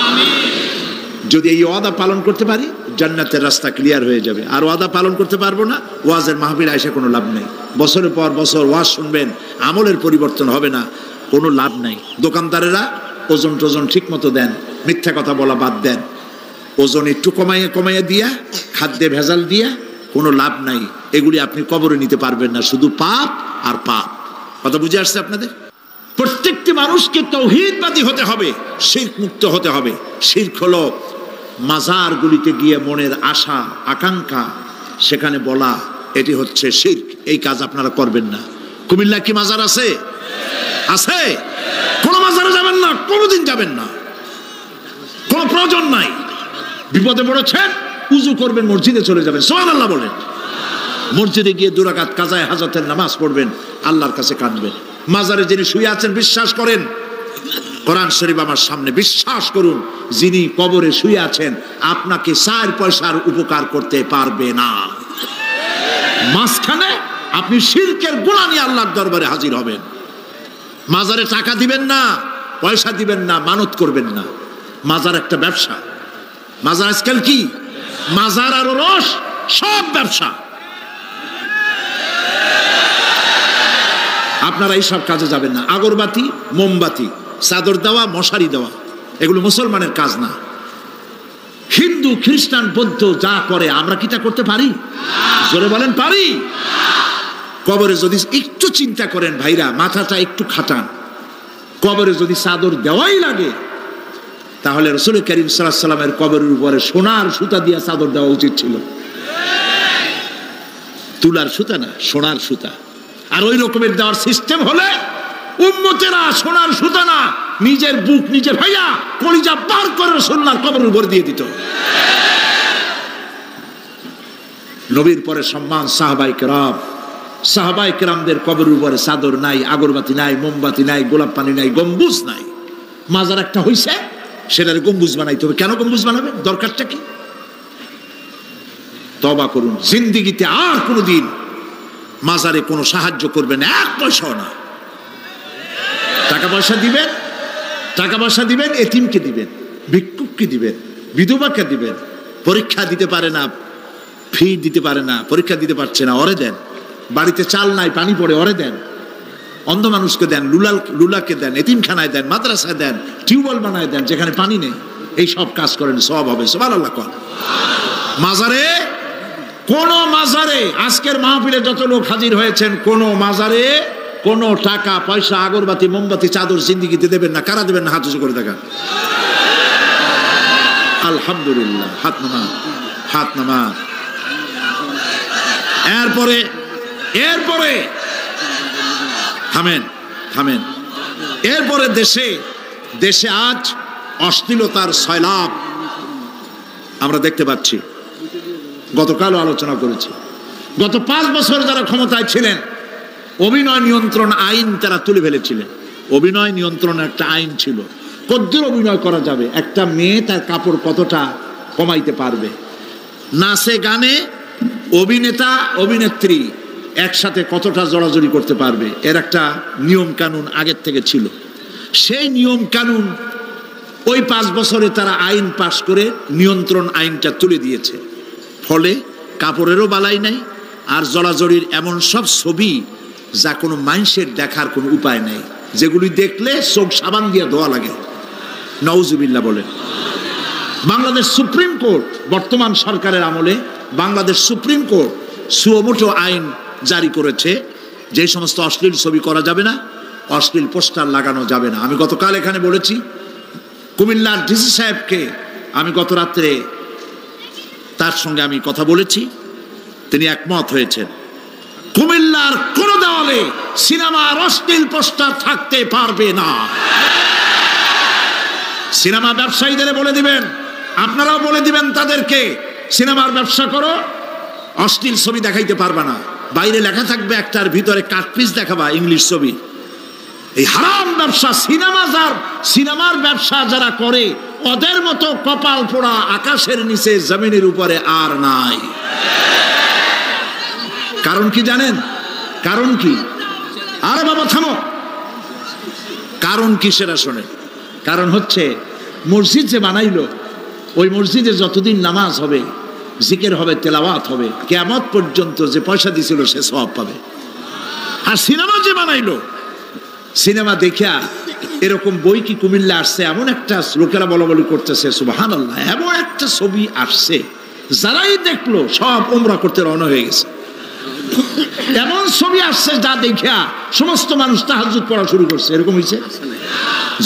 যদি এই ওয়াদা পালন করতে পারি জান্নাতের রাস্তা ক্লিয়ার হয়ে যাবে। আর ওয়াদা পালন করতে পারবো না, ওয়াজের মাহফিল আইসা কোনো লাভ নেই। বছরের পর বছর ওয়াজ শুনবেন, আমলের পরিবর্তন হবে না, কোনো লাভ নাই। দোকানদারেরা ওজন টোজন ঠিক মতো দেন, মিথ্যা কথা বলা বাদ দেন, ওজন একটু কমাইয়া কমাইয়া দিয়া, খাদ্যে ভেজাল দিয়া কোনো লাভ নাই। এগুলি আপনি কবরে নিতে পারবেন না, শুধু পাপ আর পাপ। কথা বুঝে আসছে আপনাদের? প্রত্যেকটি মানুষকে তাওহীদবাদী হতে হবে, শিরক মুক্ত হতে হবে। শিরক হলো মাজারগুলিতে গিয়ে মনের আশা আকাঙ্ক্ষা সেখানে বলা, এটি হচ্ছে শিরক। এই কাজ আপনারা করবেন না। কুমিল্লা কি মাজার আছে? আছে? কোন মাজারে যাবেন না, কোনোদিন যাবেন না, কোনো প্রয়োজন নাই। বিপদে পড়েছেন, উযু করবেন, মসজিদে চলে যাবেন, সুবহানাল্লাহ বলেন। মসজিদে গিয়ে 2 রাকাত কাজায়ে হাজতের নামাজ পড়বেন, আল্লাহর কাছে কাঁদবেন। মাজারে যিনি শুয়ে আছেন বিশ্বাস করেন, কোরআন শরীফ আমার সামনে, বিশ্বাস করুন, যিনি কবরে শুয়ে আছেন আপনাকে 4 পয়সার উপকার করতে পারবে না। মাঝখানে আপনি শিরকের গুনাহ নিয়ে আল্লাহর দরবারে হাজির হবেন। মাজারে টাকা দিবেন না, পয়সা দিবেন না, মানত করবেন না। মাজার একটা ব্যবসা। মাজার আজকাল কি? মাজার আর রস সব ব্যবসা। আপনারা এইসব কাজে যাবেন না। আগরবাতি, মোমবাতি, চাদর দেওয়া, মশারি দেওয়া, এগুলো মুসলমানের কাজ না। হিন্দু, খ্রিস্টান, বৌদ্ধ যা করে আমরা কি তা করতে পারি? জোরে বলেন, পারি? কবরে যদি একটু চিন্তা করেন ভাইরা, মাথাটা একটু খাটান, কবরে যদি চাদর দেওয়াই লাগে তাহলে রাসূল করিম সাল্লাল্লাহু আলাইহি ওয়াসাল্লামের কবরের উপরে সোনার সুতা দিয়ে চাদর দেওয়া উচিত ছিল। তুলার সুতা না, সোনার সুতা। আর ওই রকমের দেওয়ার সিস্টেম হলে উম্মতেরা সোনার সুতা না, নিজের বুক নিজে ভাইয়া কলিজা পার করে রাসূলুল্লাহর কবরের উপর দিয়ে দিত। নবীর পরে সম্মান সাহাবায়ে কেরাম। সাহাবায়ে কেরামদের কবরের উপরে চাদর নাই, আগরবাতি নাই, মোমবাতি নাই, গোলাপ পানি নাই, গম্বুজ নাই। মাজার একটা হইছে, সেটার গম্বুজ বানাইতে হবে। কেন গম্বুজ বানাবেন? দরকারটা কি? তওবা করুন, জিন্দেগিতে আর কোনোদিন মাজারে কোনো সাহায্য করবেন, 1 পয়সাও না। টাকা পয়সা দিবেন, টাকা পয়সা দিবেন, এতিমকে দিবেন, ভিক্ষুককে দিবেন, বিধবাকে দিবেন। পরীক্ষা দিতে পারে না, ফি দিতে পারে না, পরীক্ষা দিতে পারছে না, ওরে দেন। বাড়িতে চাল নাই, পানি পড়ে, ওরে দেন। অন্ধ মানুষকে দেন, লুলাকে দেন, এতিমখানায় দেন, মাদ্রাসায় দেন, টিউবওয়েল বানায় দেন যেখানে পানি নেই। এই সব কাজ করেন, সব হবে। সুবহানাল্লাহ কর। মাজারে, কোন মাজারে, আজকের মাহফিলে যত লোক হাজির হয়েছেন, কোন মাজারে কোনো টাকা পয়সা, আগরবাতি, মোমবাতি, চাদর জিন্দেগিতে দেবেন না। কারা দেবেন না? হাত উঁচু করে দেখান। আলহামদুলিল্লাহ। হাত নামা, হাত নামা। এরপরে থামেন, থামেন। এরপরে দেশে আজ অশ্লীলতার সয়লাব আমরা দেখতে পাচ্ছি। গতকালও আলোচনা করেছি। গত 5 বছর যারা ক্ষমতায় ছিলেন, অভিনয় নিয়ন্ত্রণ আইন তারা তুলে ফেলেছিলেন। অভিনয় নিয়ন্ত্রণ একটা আইন ছিল, কদ্দুর অভিনয় করা যাবে, একটা মেয়ে তার কাপড় কতটা কমাইতে পারবে, নাচে গানে অভিনেতা অভিনেত্রী একসাথে কতটা জড়াজড়ি করতে পারবে, এর একটা নিয়ম কানুন আগের থেকে ছিল। সেই নিয়ম কানুন ওই 5 বছরে তারা আইন পাশ করে নিয়ন্ত্রণ আইনটা তুলে দিয়েছে। ফলে কাপড়েরও বালাই নাই, আর জড়াজড়ির এমন সব ছবি যা কোনো মানুষের দেখার কোনো উপায় নেই, যেগুলি দেখলে চোখ সাবান দিয়ে ধোয়া লাগে। নাউজুবিল্লাহ বলেন। বাংলাদেশ সুপ্রিম কোর্ট, বর্তমান সরকারের আমলে বাংলাদেশ সুপ্রিম কোর্ট সুমোটো আইন জারি করেছে, যে সমস্ত অশ্লীল ছবি করা যাবে না, অশ্লীল পোস্টার লাগানো যাবে না। আমি গতকাল এখানে বলেছি, কুমিল্লার ডিসি সাহেবকে আমি গত রাত্রে তার সঙ্গে আমি কথা বলেছি, তিনি একমত হয়েছেন কুমিল্লার কোন দেওয়ালে সিনেমার অশ্লীল পোস্টার থাকতে পারবে না। সিনেমা ব্যবসায়ীদের বলে দিবেন, আপনারাও বলে দিবেন তাদেরকে, সিনেমার ব্যবসা করো, অশ্লীল ছবি দেখাইতে পারবে না। বাইরে লেখা থাকবে একটার, ভিতরে কাটপিস দেখাবা ইংলিশ ছবি। এই হারাম ব্যবসা, সিনেমার ব্যবসা যারা করে ওদের মতো কপাল পোড়া আকাশের নিচে জমিনের উপরে আর নাই। কারণ কি জানেন? কারণ কি? আরে বাবা থামো, কারণ কি সেটা শোনেন। কারণ হচ্ছে মসজিদ যে বানাইলো, ওই মসজিদে যতদিন নামাজ হবে, জিকির হবে, তেলাওয়াত হবে, কিয়ামত পর্যন্ত যে পয়সা দিছিল সে সওয়াব পাবে। আর সিনেমা যে বানাইলো, সিনেমা দেখিয়া এরকম বই কি কুমিল্লা আসছে, এমন একটা লোকেরা বলা বলি করতেছে সুবহানাল্লাহ, এমন একটা ছবি আসছে যারাই দেখলো সব উমরা করতে রওনা হয়ে গেছে। এমন ছবি আসছে যা দেখিয়া সমস্ত মানুষ তাহাজ্জুদ পড়া শুরু করছে। এরকম হয়েছে।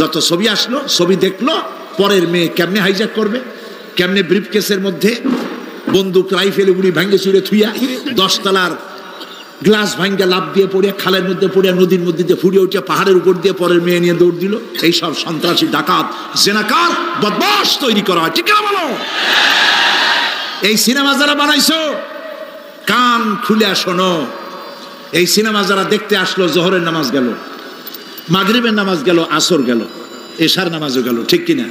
যত ছবি আসলো, ছবি দেখলো, পরের মেয়ে কেমনে হাইজ্যাক করবে, কেমনে ব্রিফকেসের মধ্যে বন্দুক রাইফেল গুলি ভাঙ্গে চুড়ে থুইয়া 10 তলার গ্লাস ভাঙ্গা লাভ দিয়ে পড়ে, খালের মধ্যে পড়ে, নদীর মধ্যে দিয়ে ফুড়িয়ে উঠে, পাহাড়ের উপর দিয়ে পরের মেয়ে নিয়ে দৌড় দিল। এইসব সন্ত্রাসী, ডাকাত, জেনাকার, বদমাশ তৈরি করা হয়। ঠিক না বলো? এই সিনেমা যারা বানাইছো, কান খুলে শোনো, এই সিনেমা যারা দেখতে আসলো, জোহরের নামাজ গেল, মাগরিবের নামাজ গেল, আসর গেল, এশার নামাজও গেল, ঠিক কিনা?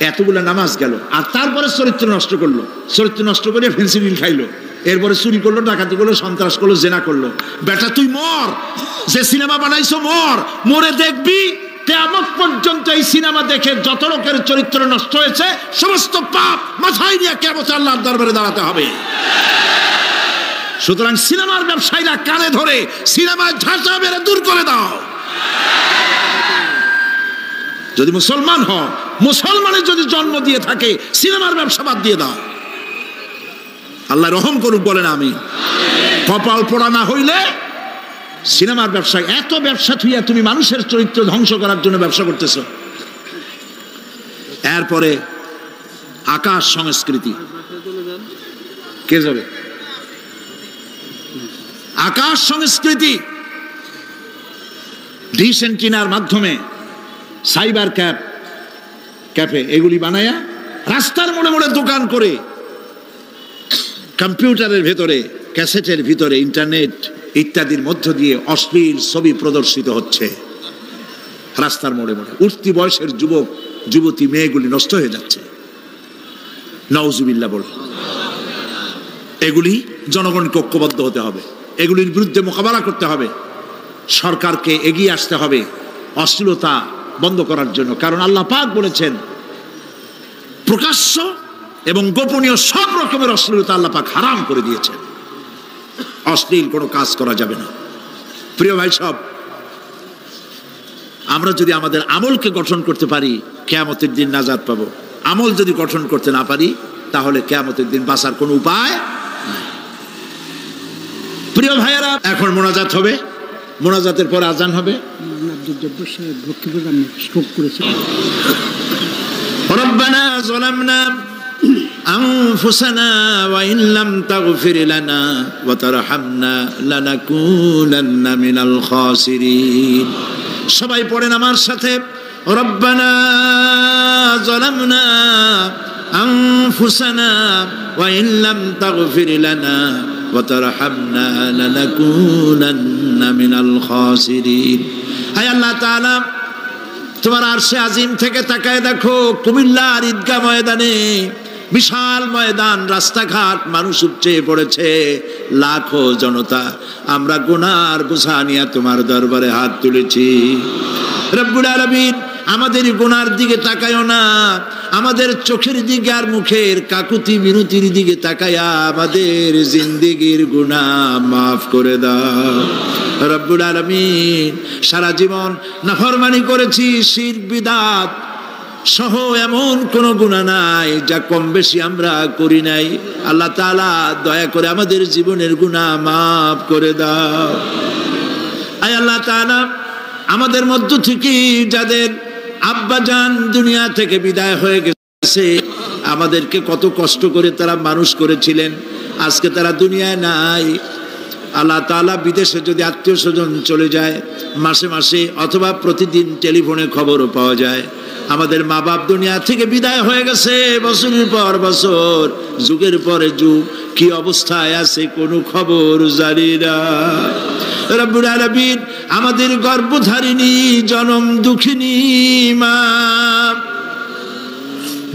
এতগুলো নামাজ গেল, আর তারপরে চরিত্র নষ্ট করলো, চরিত্র নষ্ট করে ফেন্সিডিল খাইলো, এরপরে চুরি করলো, ডাকাতি করলো, সন্ত্রাস করলো, জেনা করলো। বেটা তুই মর, যে সিনেমা বানাইছো মর, মরে দেখবি কিয়ামত পর্যন্ত এই সিনেমা দেখে যত লোকের চরিত্র নষ্ট হয়েছে সমস্ত পাপ মাথায় নিয়ে কিয়ামতে আল্লাহর দরবারে দাঁড়াতে হবে। সুতরাং সিনেমার ব্যবসায়ীরা কানে ধরে সিনেমায় ঝাঁচা মেরে দূর করে দাও। যদি মুসলমান হও, মুসলমানের যদি জন্ম দিয়ে থাকে, সিনেমার ব্যবসা বাদ দিয়ে দাও। আল্লাহ রহম করুক, বলেন আমি। কপাল পোড়া না হইলে সিনেমার ব্যবসা, এত ব্যবসা থুইয়া তুমি মানুষের চরিত্র ধ্বংস করার জন্য ব্যবসা করতেছ। এরপরে আকাশ সংস্কৃতি, কে যাবে? আকাশ সংস্কৃতি ডিশ এন্টিনার মাধ্যমে, সাইবার ক্যাফে এগুলি বানায়া রাস্তার মোড়ে মোড়ে দোকান করে, কম্পিউটারের ভেতরে, ক্যাসেটের ভিতরে, ইন্টারনেট ইত্যাদির মধ্য দিয়ে অশ্লীল ছবি প্রদর্শিত হচ্ছে। রাস্তার মোড়ে মোড়ে উঠতি বয়সের যুবক যুবতী মেয়েগুলি নষ্ট হয়ে যাচ্ছে। নাউজুবিল্লাহ বলে। এগুলি জনগণকে ঐক্যবদ্ধ হতে হবে, এগুলির বিরুদ্ধে মোকাবেলা করতে হবে, সরকারকে এগিয়ে আসতে হবে অশ্লীলতা বন্ধ করার জন্য। কারণ আল্লাহ পাক বলেছেন, প্রকাশ্য এবং গোপনীয় সব রকমের অশ্লীলতা আল্লাহ পাক হারাম করে দিয়েছেন। অশ্লীল কোনো কাজ করা যাবে না। প্রিয় ভাই সব, আমরা যদি আমাদের আমলকে গঠন করতে পারি, কিয়ামতের দিন নাজাত পাবো। আমল যদি গঠন করতে না পারি, তাহলে কিয়ামতের দিন বাঁচার কোনো উপায় নাই। প্রিয় ভাইয়েরা, এখন মোনাজাত হবে, মোনাজাতের পর আজান হবে। রব্বানা যালামনা أنفسنا وإن لم تغفر لنا وترحمنا لنكونن من الخاسرين। সবাই পড়েন আমার সাথে, রব্বানা যালামনা আনফুসানা ওয়া ইন লাম তাগফির লানা ওয়া তারহামনা লানাকুনান্না মিনাল খাসিরিন। হে আল্লাহ তাআলা, তোমার আরশে আজিম থেকে তাকায় দেখো, কুমিল্লার ঈদগাহ ময়দানে বিশাল ময়দান, রাস্তাঘাট, মানুষ উপচে পড়েছে, লাখো জনতা। আমরা গুনার বোঝা নিয়ে তোমার দরবারে হাত তুলেছি। রব্বুল আলামিন, আমাদের গুনার দিকে তাকায়ও না, আমাদের চোখের দিকে আর মুখের কাকুতি মিনতির দিকে তাকায়া আমাদের জিন্দেগির গুনাহ মাফ করে দাও। রব্বুল আলামিন, সারা জীবন নাফরমানি করেছি, শিরক বিদআত সহ এমন কোন গুনাহ নাই যা কম বেশি আমরা করি নাই। আল্লাহ তাআলা দয়া করে আমাদের জীবনের গুনাহ মাফ করে দাও। আয় আল্লাহ তাআলা, আমাদের মধ্য থেকে যাদের আব্বাজান দুনিয়া থেকে বিদায় হয়ে গেছে, আমাদেরকে কত কষ্ট করে তারা মানুষ করেছিলেন, আজকে তারা দুনিয়ায় নাই। আল্লাহ তাআলা, বিদেশে যদি আত্মীয় স্বজন চলে যায়, মাসে মাসে অথবা প্রতিদিন টেলিফোনে খবরও পাওয়া যায় আমাদের মা বাপ দুনিয়া থেকে বিদায় হয়ে গেছে, বছরের পর বছর, যুগের পরে যুগ, কি অবস্থায় আছে কোনো খবর জানি না। রব্বুল আলামিন, আমাদের গর্ভধারিণী জনম দুঃখিনী মা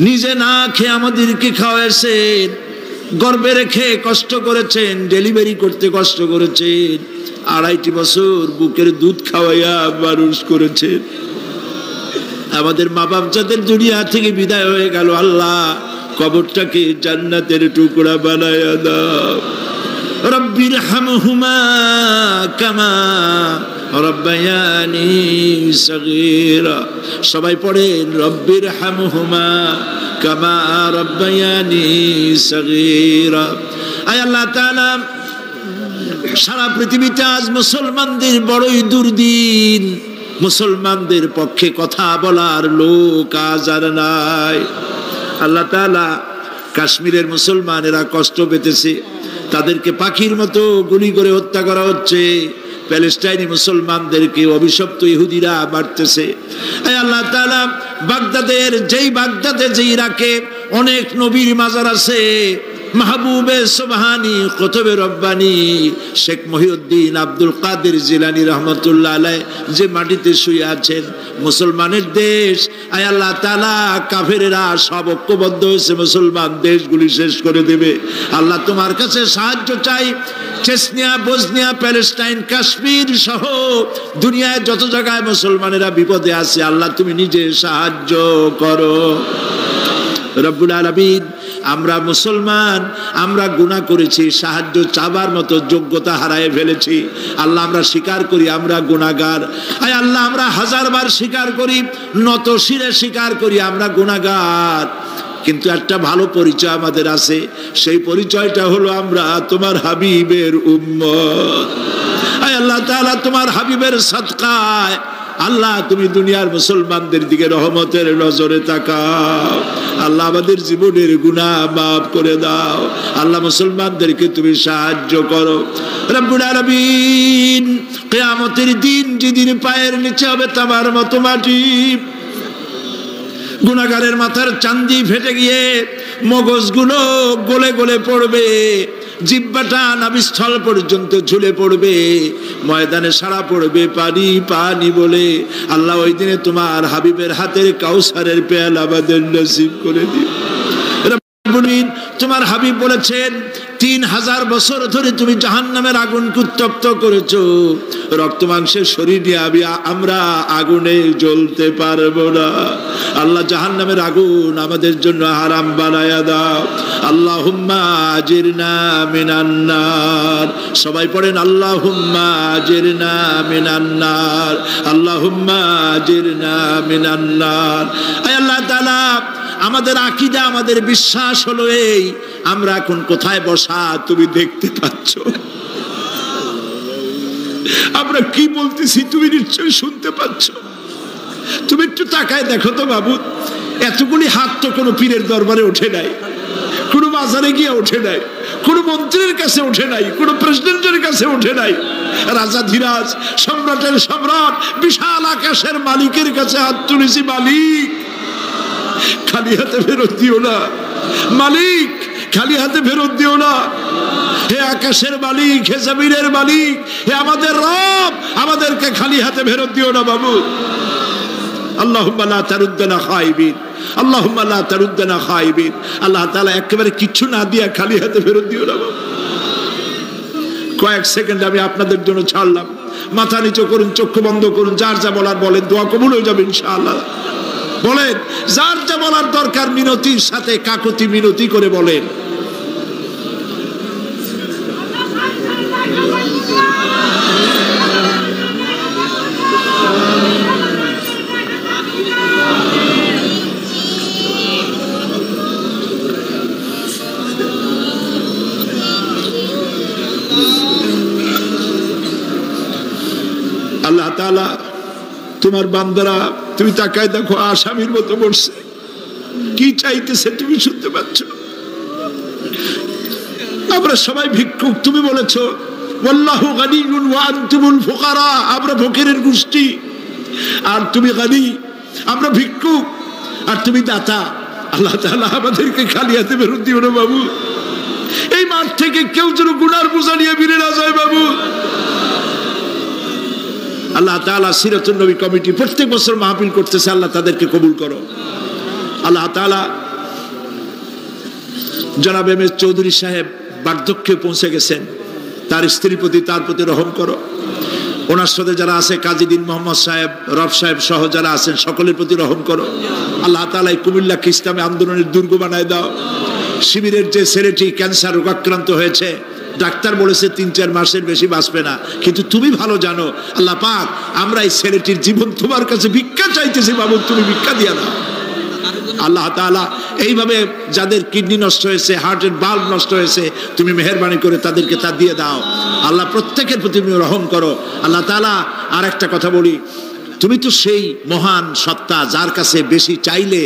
নিজে না খেয়ে আমাদেরকে খাওয়াইছেন, গর্ভে রেখে কষ্ট করেছেন, ডেলিভারি করতে কষ্ট করেছেন, 2.5 বছর বুকের দুধ খাওয়াইয়া মানুষ করেছেন। আমাদের মা বাপ যাদের দুনিয়া থেকে বিদায় হয়ে গেল, আল্লাহ কবরটাকে জান্নাতের টুকরা বানায়া দাও। রব্বির হামহুমা কামা রব্বায়ানি সগীরা। সবাই পড়েন, রব্বির হামহুমা কামা রব্বায়ানি সগীরা। আয় আল্লাহ তাআলা, সারা পৃথিবীতে আজ মুসলমানদের বড়ই দুর্দিন, মুসলমানদের পক্ষে কথা বলার লোক আজ আর নাই। আল্লাহ তাআলা, কাশ্মীরের মুসলমানেরা কষ্ট পেতেছে, তাদেরকে পাখির মতো গুলি করে হত্যা করা হচ্ছে, প্যালেস্টাইনি মুসলমানদেরকে অভিশপ্ত ইহুদিরা মারতেছে। আল্লাহ তাআলা, বাগদাদে যে ইরাকে অনেক নবীর মাজার আছে, মাহবুবে সুবহানি, কুতুবে রব্বানি, শেখ মহিউদ্দিন আব্দুল কাদের জিলানী রহমতুল্লাহ আলাইহি যে মাটিতে শুয়ে আছেন, মুসলমানের দেশ। আয় আল্লাহ তাআলা, কাফেরেরা সব ঐক্যবদ্ধ হয়েছে, মুসলমান দেশগুলি শেষ করে দেবে। আল্লাহ, তোমার কাছে সাহায্য চাই। চেচনিয়া, বসনিয়া, প্যালেস্টাইন, কাশ্মীর সহ দুনিয়ায় যত জায়গায় মুসলমানেরা বিপদে আছে, আল্লাহ তুমি নিজে সাহায্য করো। রব্বুল আলামিন, আমরা মুসলমান, আমরা গুনাহ করেছি, সাহায্য চাবার মতো যোগ্যতা হারায় ফেলেছি। আল্লাহ, আমরা স্বীকার করি আমরা গুনাহগার। আয় আল্লাহ, আমরা 1000 বার স্বীকার করি, নত শিরে স্বীকার করি আমরা গুনাহগার। কিন্তু একটা ভালো পরিচয় আমাদের আছে, সেই পরিচয়টা হলো আমরা তোমার হাবিবের উম্মত। আয় আল্লাহ তাআলা, তোমার হাবিবের সাদকায় আল্লাহ তুমি দুনিয়ার মুসলমানদের দিকে রহমতের নজরে তাকাও। আল্লাহ, আমাদের জীবনের গুনাহ মাফ করে দাও। আল্লাহ, মুসলমানদেরকে তুমি সাহায্য করো। রব্বুল আলামিন, কিয়ামতের দিন যেদিন পায়ের নিচে হবে তামার মতো মাটি, গুনাহগারের মাথার চান্দি ফেটে গিয়ে মগজগুলো গলে গলে পড়বে, জিহ্বাটা নাভিস্থল পর্যন্ত ঝুলে পড়বে, ময়দানে সারা পড়বে পানি পানি বলে। আল্লাহ, ওই দিনে তোমার হাবিবের হাতের কাউসারের পেয়ালা আমাদের নসিব করে দিও। তোমার হাবিব বলেছেন, 3000 বছর ধরে তুমি জাহান্নামের আগুনকে উত্তপ্ত করেছো, রক্ত মাংসের শরীর নিয়ে আমরা আগুনে জ্বলতে পারবো না। আল্লাহ, জাহান্নামের আগুন আমাদের জন্য হারাম বানায়া দাও। আল্লাহুম্মা আজিরনা মিনান নার। সবাই পড়েন, আল্লাহুম্মা আজিরনা মিনান নার, আল্লাহুম্মা আজিরনা মিনান নার। আয় আল্লাহ তাআলা, আমাদের আকীদা, আমাদের বিশ্বাস হলো এই, আমরা এখন কোথায় বসা তুমি দেখতে পাচ্ছ, আমরা কি বলতেছি তুমি নিশ্চয়ই শুনতে পাচ্ছ। তুমি একটু তাকায় দেখো তো বাবু, এতগুলি হাত তো কোনো পীরের দরবারে ওঠে নাই, কোনো বাজারে গিয়ে ওঠে নাই, কোনো মন্ত্রীর কাছে ওঠে নাই, কোনো প্রেসিডেন্টের কাছে ওঠে নাই। রাজা ধীরাজ, সম্রাটের সম্রাট, বিশাল আকাশের মালিকের কাছে হাত তুলেছি, মালিক খালি হাতে ফেরত দিও না, মালিক খালি হাতে ফেরত দিও না। হে আকাশের মালিক, হে জমিনের মালিক, হে আমাদের রব, আমাদেরকে খালি হাতে ফেরত দিও না বাবু। আল্লাহুম্মা লা তারুদ্দানা খাইবিন, আল্লাহুম্মা লা তারুদ্দানা খাইবিন। আল্লাহ তাআলা একেবারে কিচ্ছু না দিয়া খালি হাতে ফেরত দিও না বাবা। কয়েক সেকেন্ড আমি আপনাদের জন্য ছাড়লাম, মাথা নিচু করুন, চক্ষু বন্ধ করুন, যার যা বলার বলেন, দোয়া কবুল হয়ে যাবে ইনশাআল্লাহ। বলেন যার যা বলার দরকার মিনতির সাথে কাকুতি মিনতি করে বলেন। আল্লাহ তাআলা তোমার বান্দারা, তুমি তাকায় দেখো, আসামির মতো বসছে, কি চাইতেছে তুমি শুনতে পাচ্ছ। আমরা সবাই ভিক্ষুক, তুমি বলেছো ওয়াল্লাহু গানিয়্যুন ওয়া আনতুমুল ফুকারা, আমরা ফকিরের গোষ্ঠী আর তুমি গানি, আমরা ভিক্ষুক আর তুমি দাতা। আল্লাহ তাআলা আমাদেরকে খালি হাতে ফেরত দিও না বাবু। এই মাঠ থেকে কেউ যেন গুনার বোঝা নিয়ে ফিরে না যায় বাবু। আল্লাহ তাআলা সিরাতুন নবী কমিটি প্রত্যেক বছর মাহফিল করতেছে, আল্লাহ তাদেরকে কবুল করো। আল্লাহ তাআলা জনাব এম এস চৌধুরী সাহেব বার্ধক্যে পৌঁছে গেছেন, তার স্ত্রীর প্রতি, তার প্রতি রহম করো। ওনার সাথে যারা আছে, কাজীদ্দিন মোহাম্মদ সাহেব, রব সাহেব সহ যারা আছেন, সকলের প্রতি রহম করো। আল্লাহ তাআলা এই কুমিল্লাকে ইসলামী আন্দোলনের দুর্গ বানায় দাও। শিবিরের যে ছেলেটি ক্যান্সার রোগাক্রান্ত হয়েছে, ডাক্তার বলেছে ৩-৪ মাসের বেশি বাঁচবে না, কিন্তু তুমি ভালো জানো আল্লাহ পাক, আমরা এই ছেলেটির জীবন তোমার কাছে ভিক্ষা চাইতেছি বাবু, তুমি ভিক্ষা দিয়া দাও। আল্লাহ তাআলা এইভাবে যাদের কিডনি নষ্ট হয়েছে, হার্টের বাল্ব নষ্ট হয়েছে, তুমি মেহেরবানি করে তাদেরকে তা দিয়ে দাও। আল্লাহ প্রত্যেকের প্রতি তুমি রহম করো। আল্লাহ তাআলা আর একটা কথা বলি, তুমি তো সেই মহান সত্তা যার কাছে বেশি চাইলে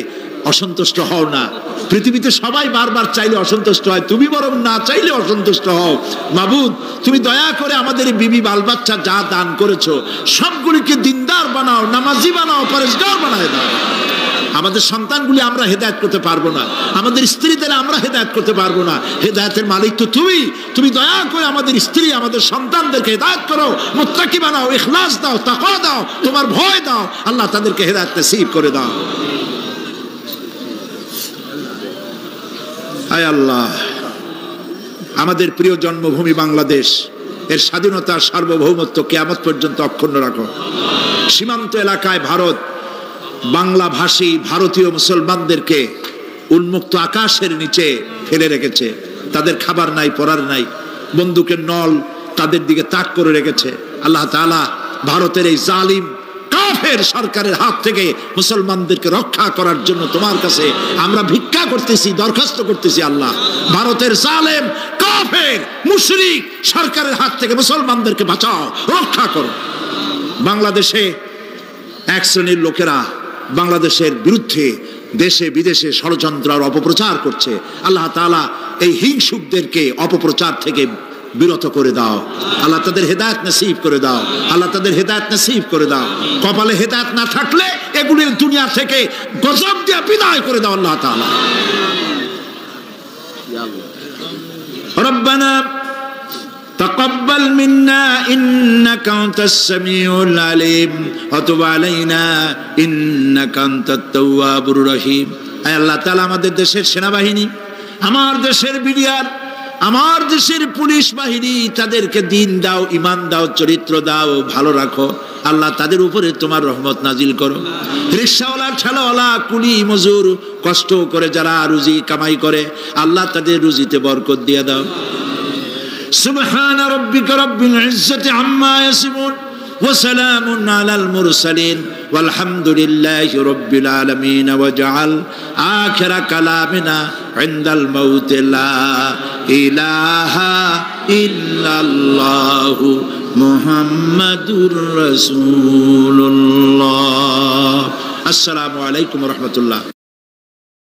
অসন্তুষ্ট হও না। পৃথিবীতে সবাই বারবার চাইলে অসন্তুষ্ট হয়, তুমি বরং না চাইলে অসন্তুষ্ট হও। মাবুদ, তুমি দয়া করে আমাদের বিবি বাল বাচ্চা যা দান করেছো সবগুলিকে দিনদার বানাও, নামাজি বানাও, পরেশগার বানায় দাও। আমাদের সন্তানগুলি আমরা হেদায়েত করতে পারবো না, আমাদের স্ত্রীদের আমরা হেদায়েত করতে পারবো না, হেদায়েতের মালিক তো তুমি। তুমি দয়া করে আমাদের স্ত্রী, আমাদের সন্তানদেরকে হেদায়েত করো, মুত্তাকি বানাও, ইখলাস দাও, তাকওয়া দাও, তোমার ভয় দাও। আল্লাহ তাদেরকে হেদায়েত নসিব করে দাও। আয় আল্লাহ, আমাদের প্রিয় জন্মভূমি বাংলাদেশ, এর স্বাধীনতা, সার্বভৌমত্ব কিয়ামত পর্যন্ত অক্ষুণ্ণ রাখো। সীমান্ত এলাকায় ভারত বাংলা ভাষী ভারতীয় মুসলমানদেরকে উন্মুক্ত আকাশের নিচে ফেলে রেখেছে। তাদের খাবার নাই, পরার নাই, বন্দুকের নল তাদের দিকে তাক করে রেখেছে। আল্লাহ তাআলা ভারতের এই জালিম কাফের সরকারের হাত থেকে মুসলমানদেরকে রক্ষা করার জন্য তোমার কাছে আমরা ভিক্ষা করতেছি, দরখাস্ত করতেছি। আল্লাহ, ভারতের জালেম কাফের মুশরিক সরকারের হাত থেকে মুসলমানদেরকে বাঁচাও, রক্ষা করো। বাংলাদেশে এক শ্রেণীর লোকেরা বাংলাদেশের বিরুদ্ধে দেশে বিদেশে ষড়যন্ত্র আর অপপ্রচার করছে। আল্লাহ তাআলা এই হিংসুকদেরকে অপপ্রচার থেকে বিরত করে দাও। আল্লাহ তাদের হেদায়েত নসিব করে দাও। আল্লাহ তাদের হেদায়েত নসিব করে দাও। কপালে হেদায়েত না থাকলে এগুলি দুনিয়া থেকে গজব দিয়ে বিদায় করে দাও আল্লাহ তাআলা। রব্বানা তাকাব্বাল মিন্না ইন্নাকা আনতাস সামিউল আলিম ওয়া তুব আলাইনা ইন্নাকা আনতাত তাওয়াবুর রহিম। আয় আল্লাহ তাআলা, আমাদের দেশের সেনাবাহিনী, আমার দেশের বিডিআর, আমার দেশের পুলিশ বাহিনী, তাদেরকে দিন দাও, ইমান দাও, চরিত্র দাও, ভালো রাখো। আল্লাহ তাদের উপরে তোমার রহমত নাজিল করো। রিকশাওয়ালা, ঠেলাওয়ালা, কুলি মজুর, কষ্ট করে যারা রুজি কামাই করে, আল্লাহ তাদের রুজিতে বরকত দিয়ে দাও। সুবহান রাব্বিকা রাব্বিল ইজ্জাতি আম্মা ইয়াসিফুন ওয়া সালামুন আলাল মুরসালিন ওয়ালহামদুলিল্লাহি রাব্বিল আলামিন ওয়া জাআল আখিরা কালামিনা ইনদাল মাউত লা ইলাহা ইল্লাল্লাহু মুহাম্মাদুর রাসূলুল্লাহ। আসসালামু আলাইকুম ওয়া রাহমাতুল্লাহ।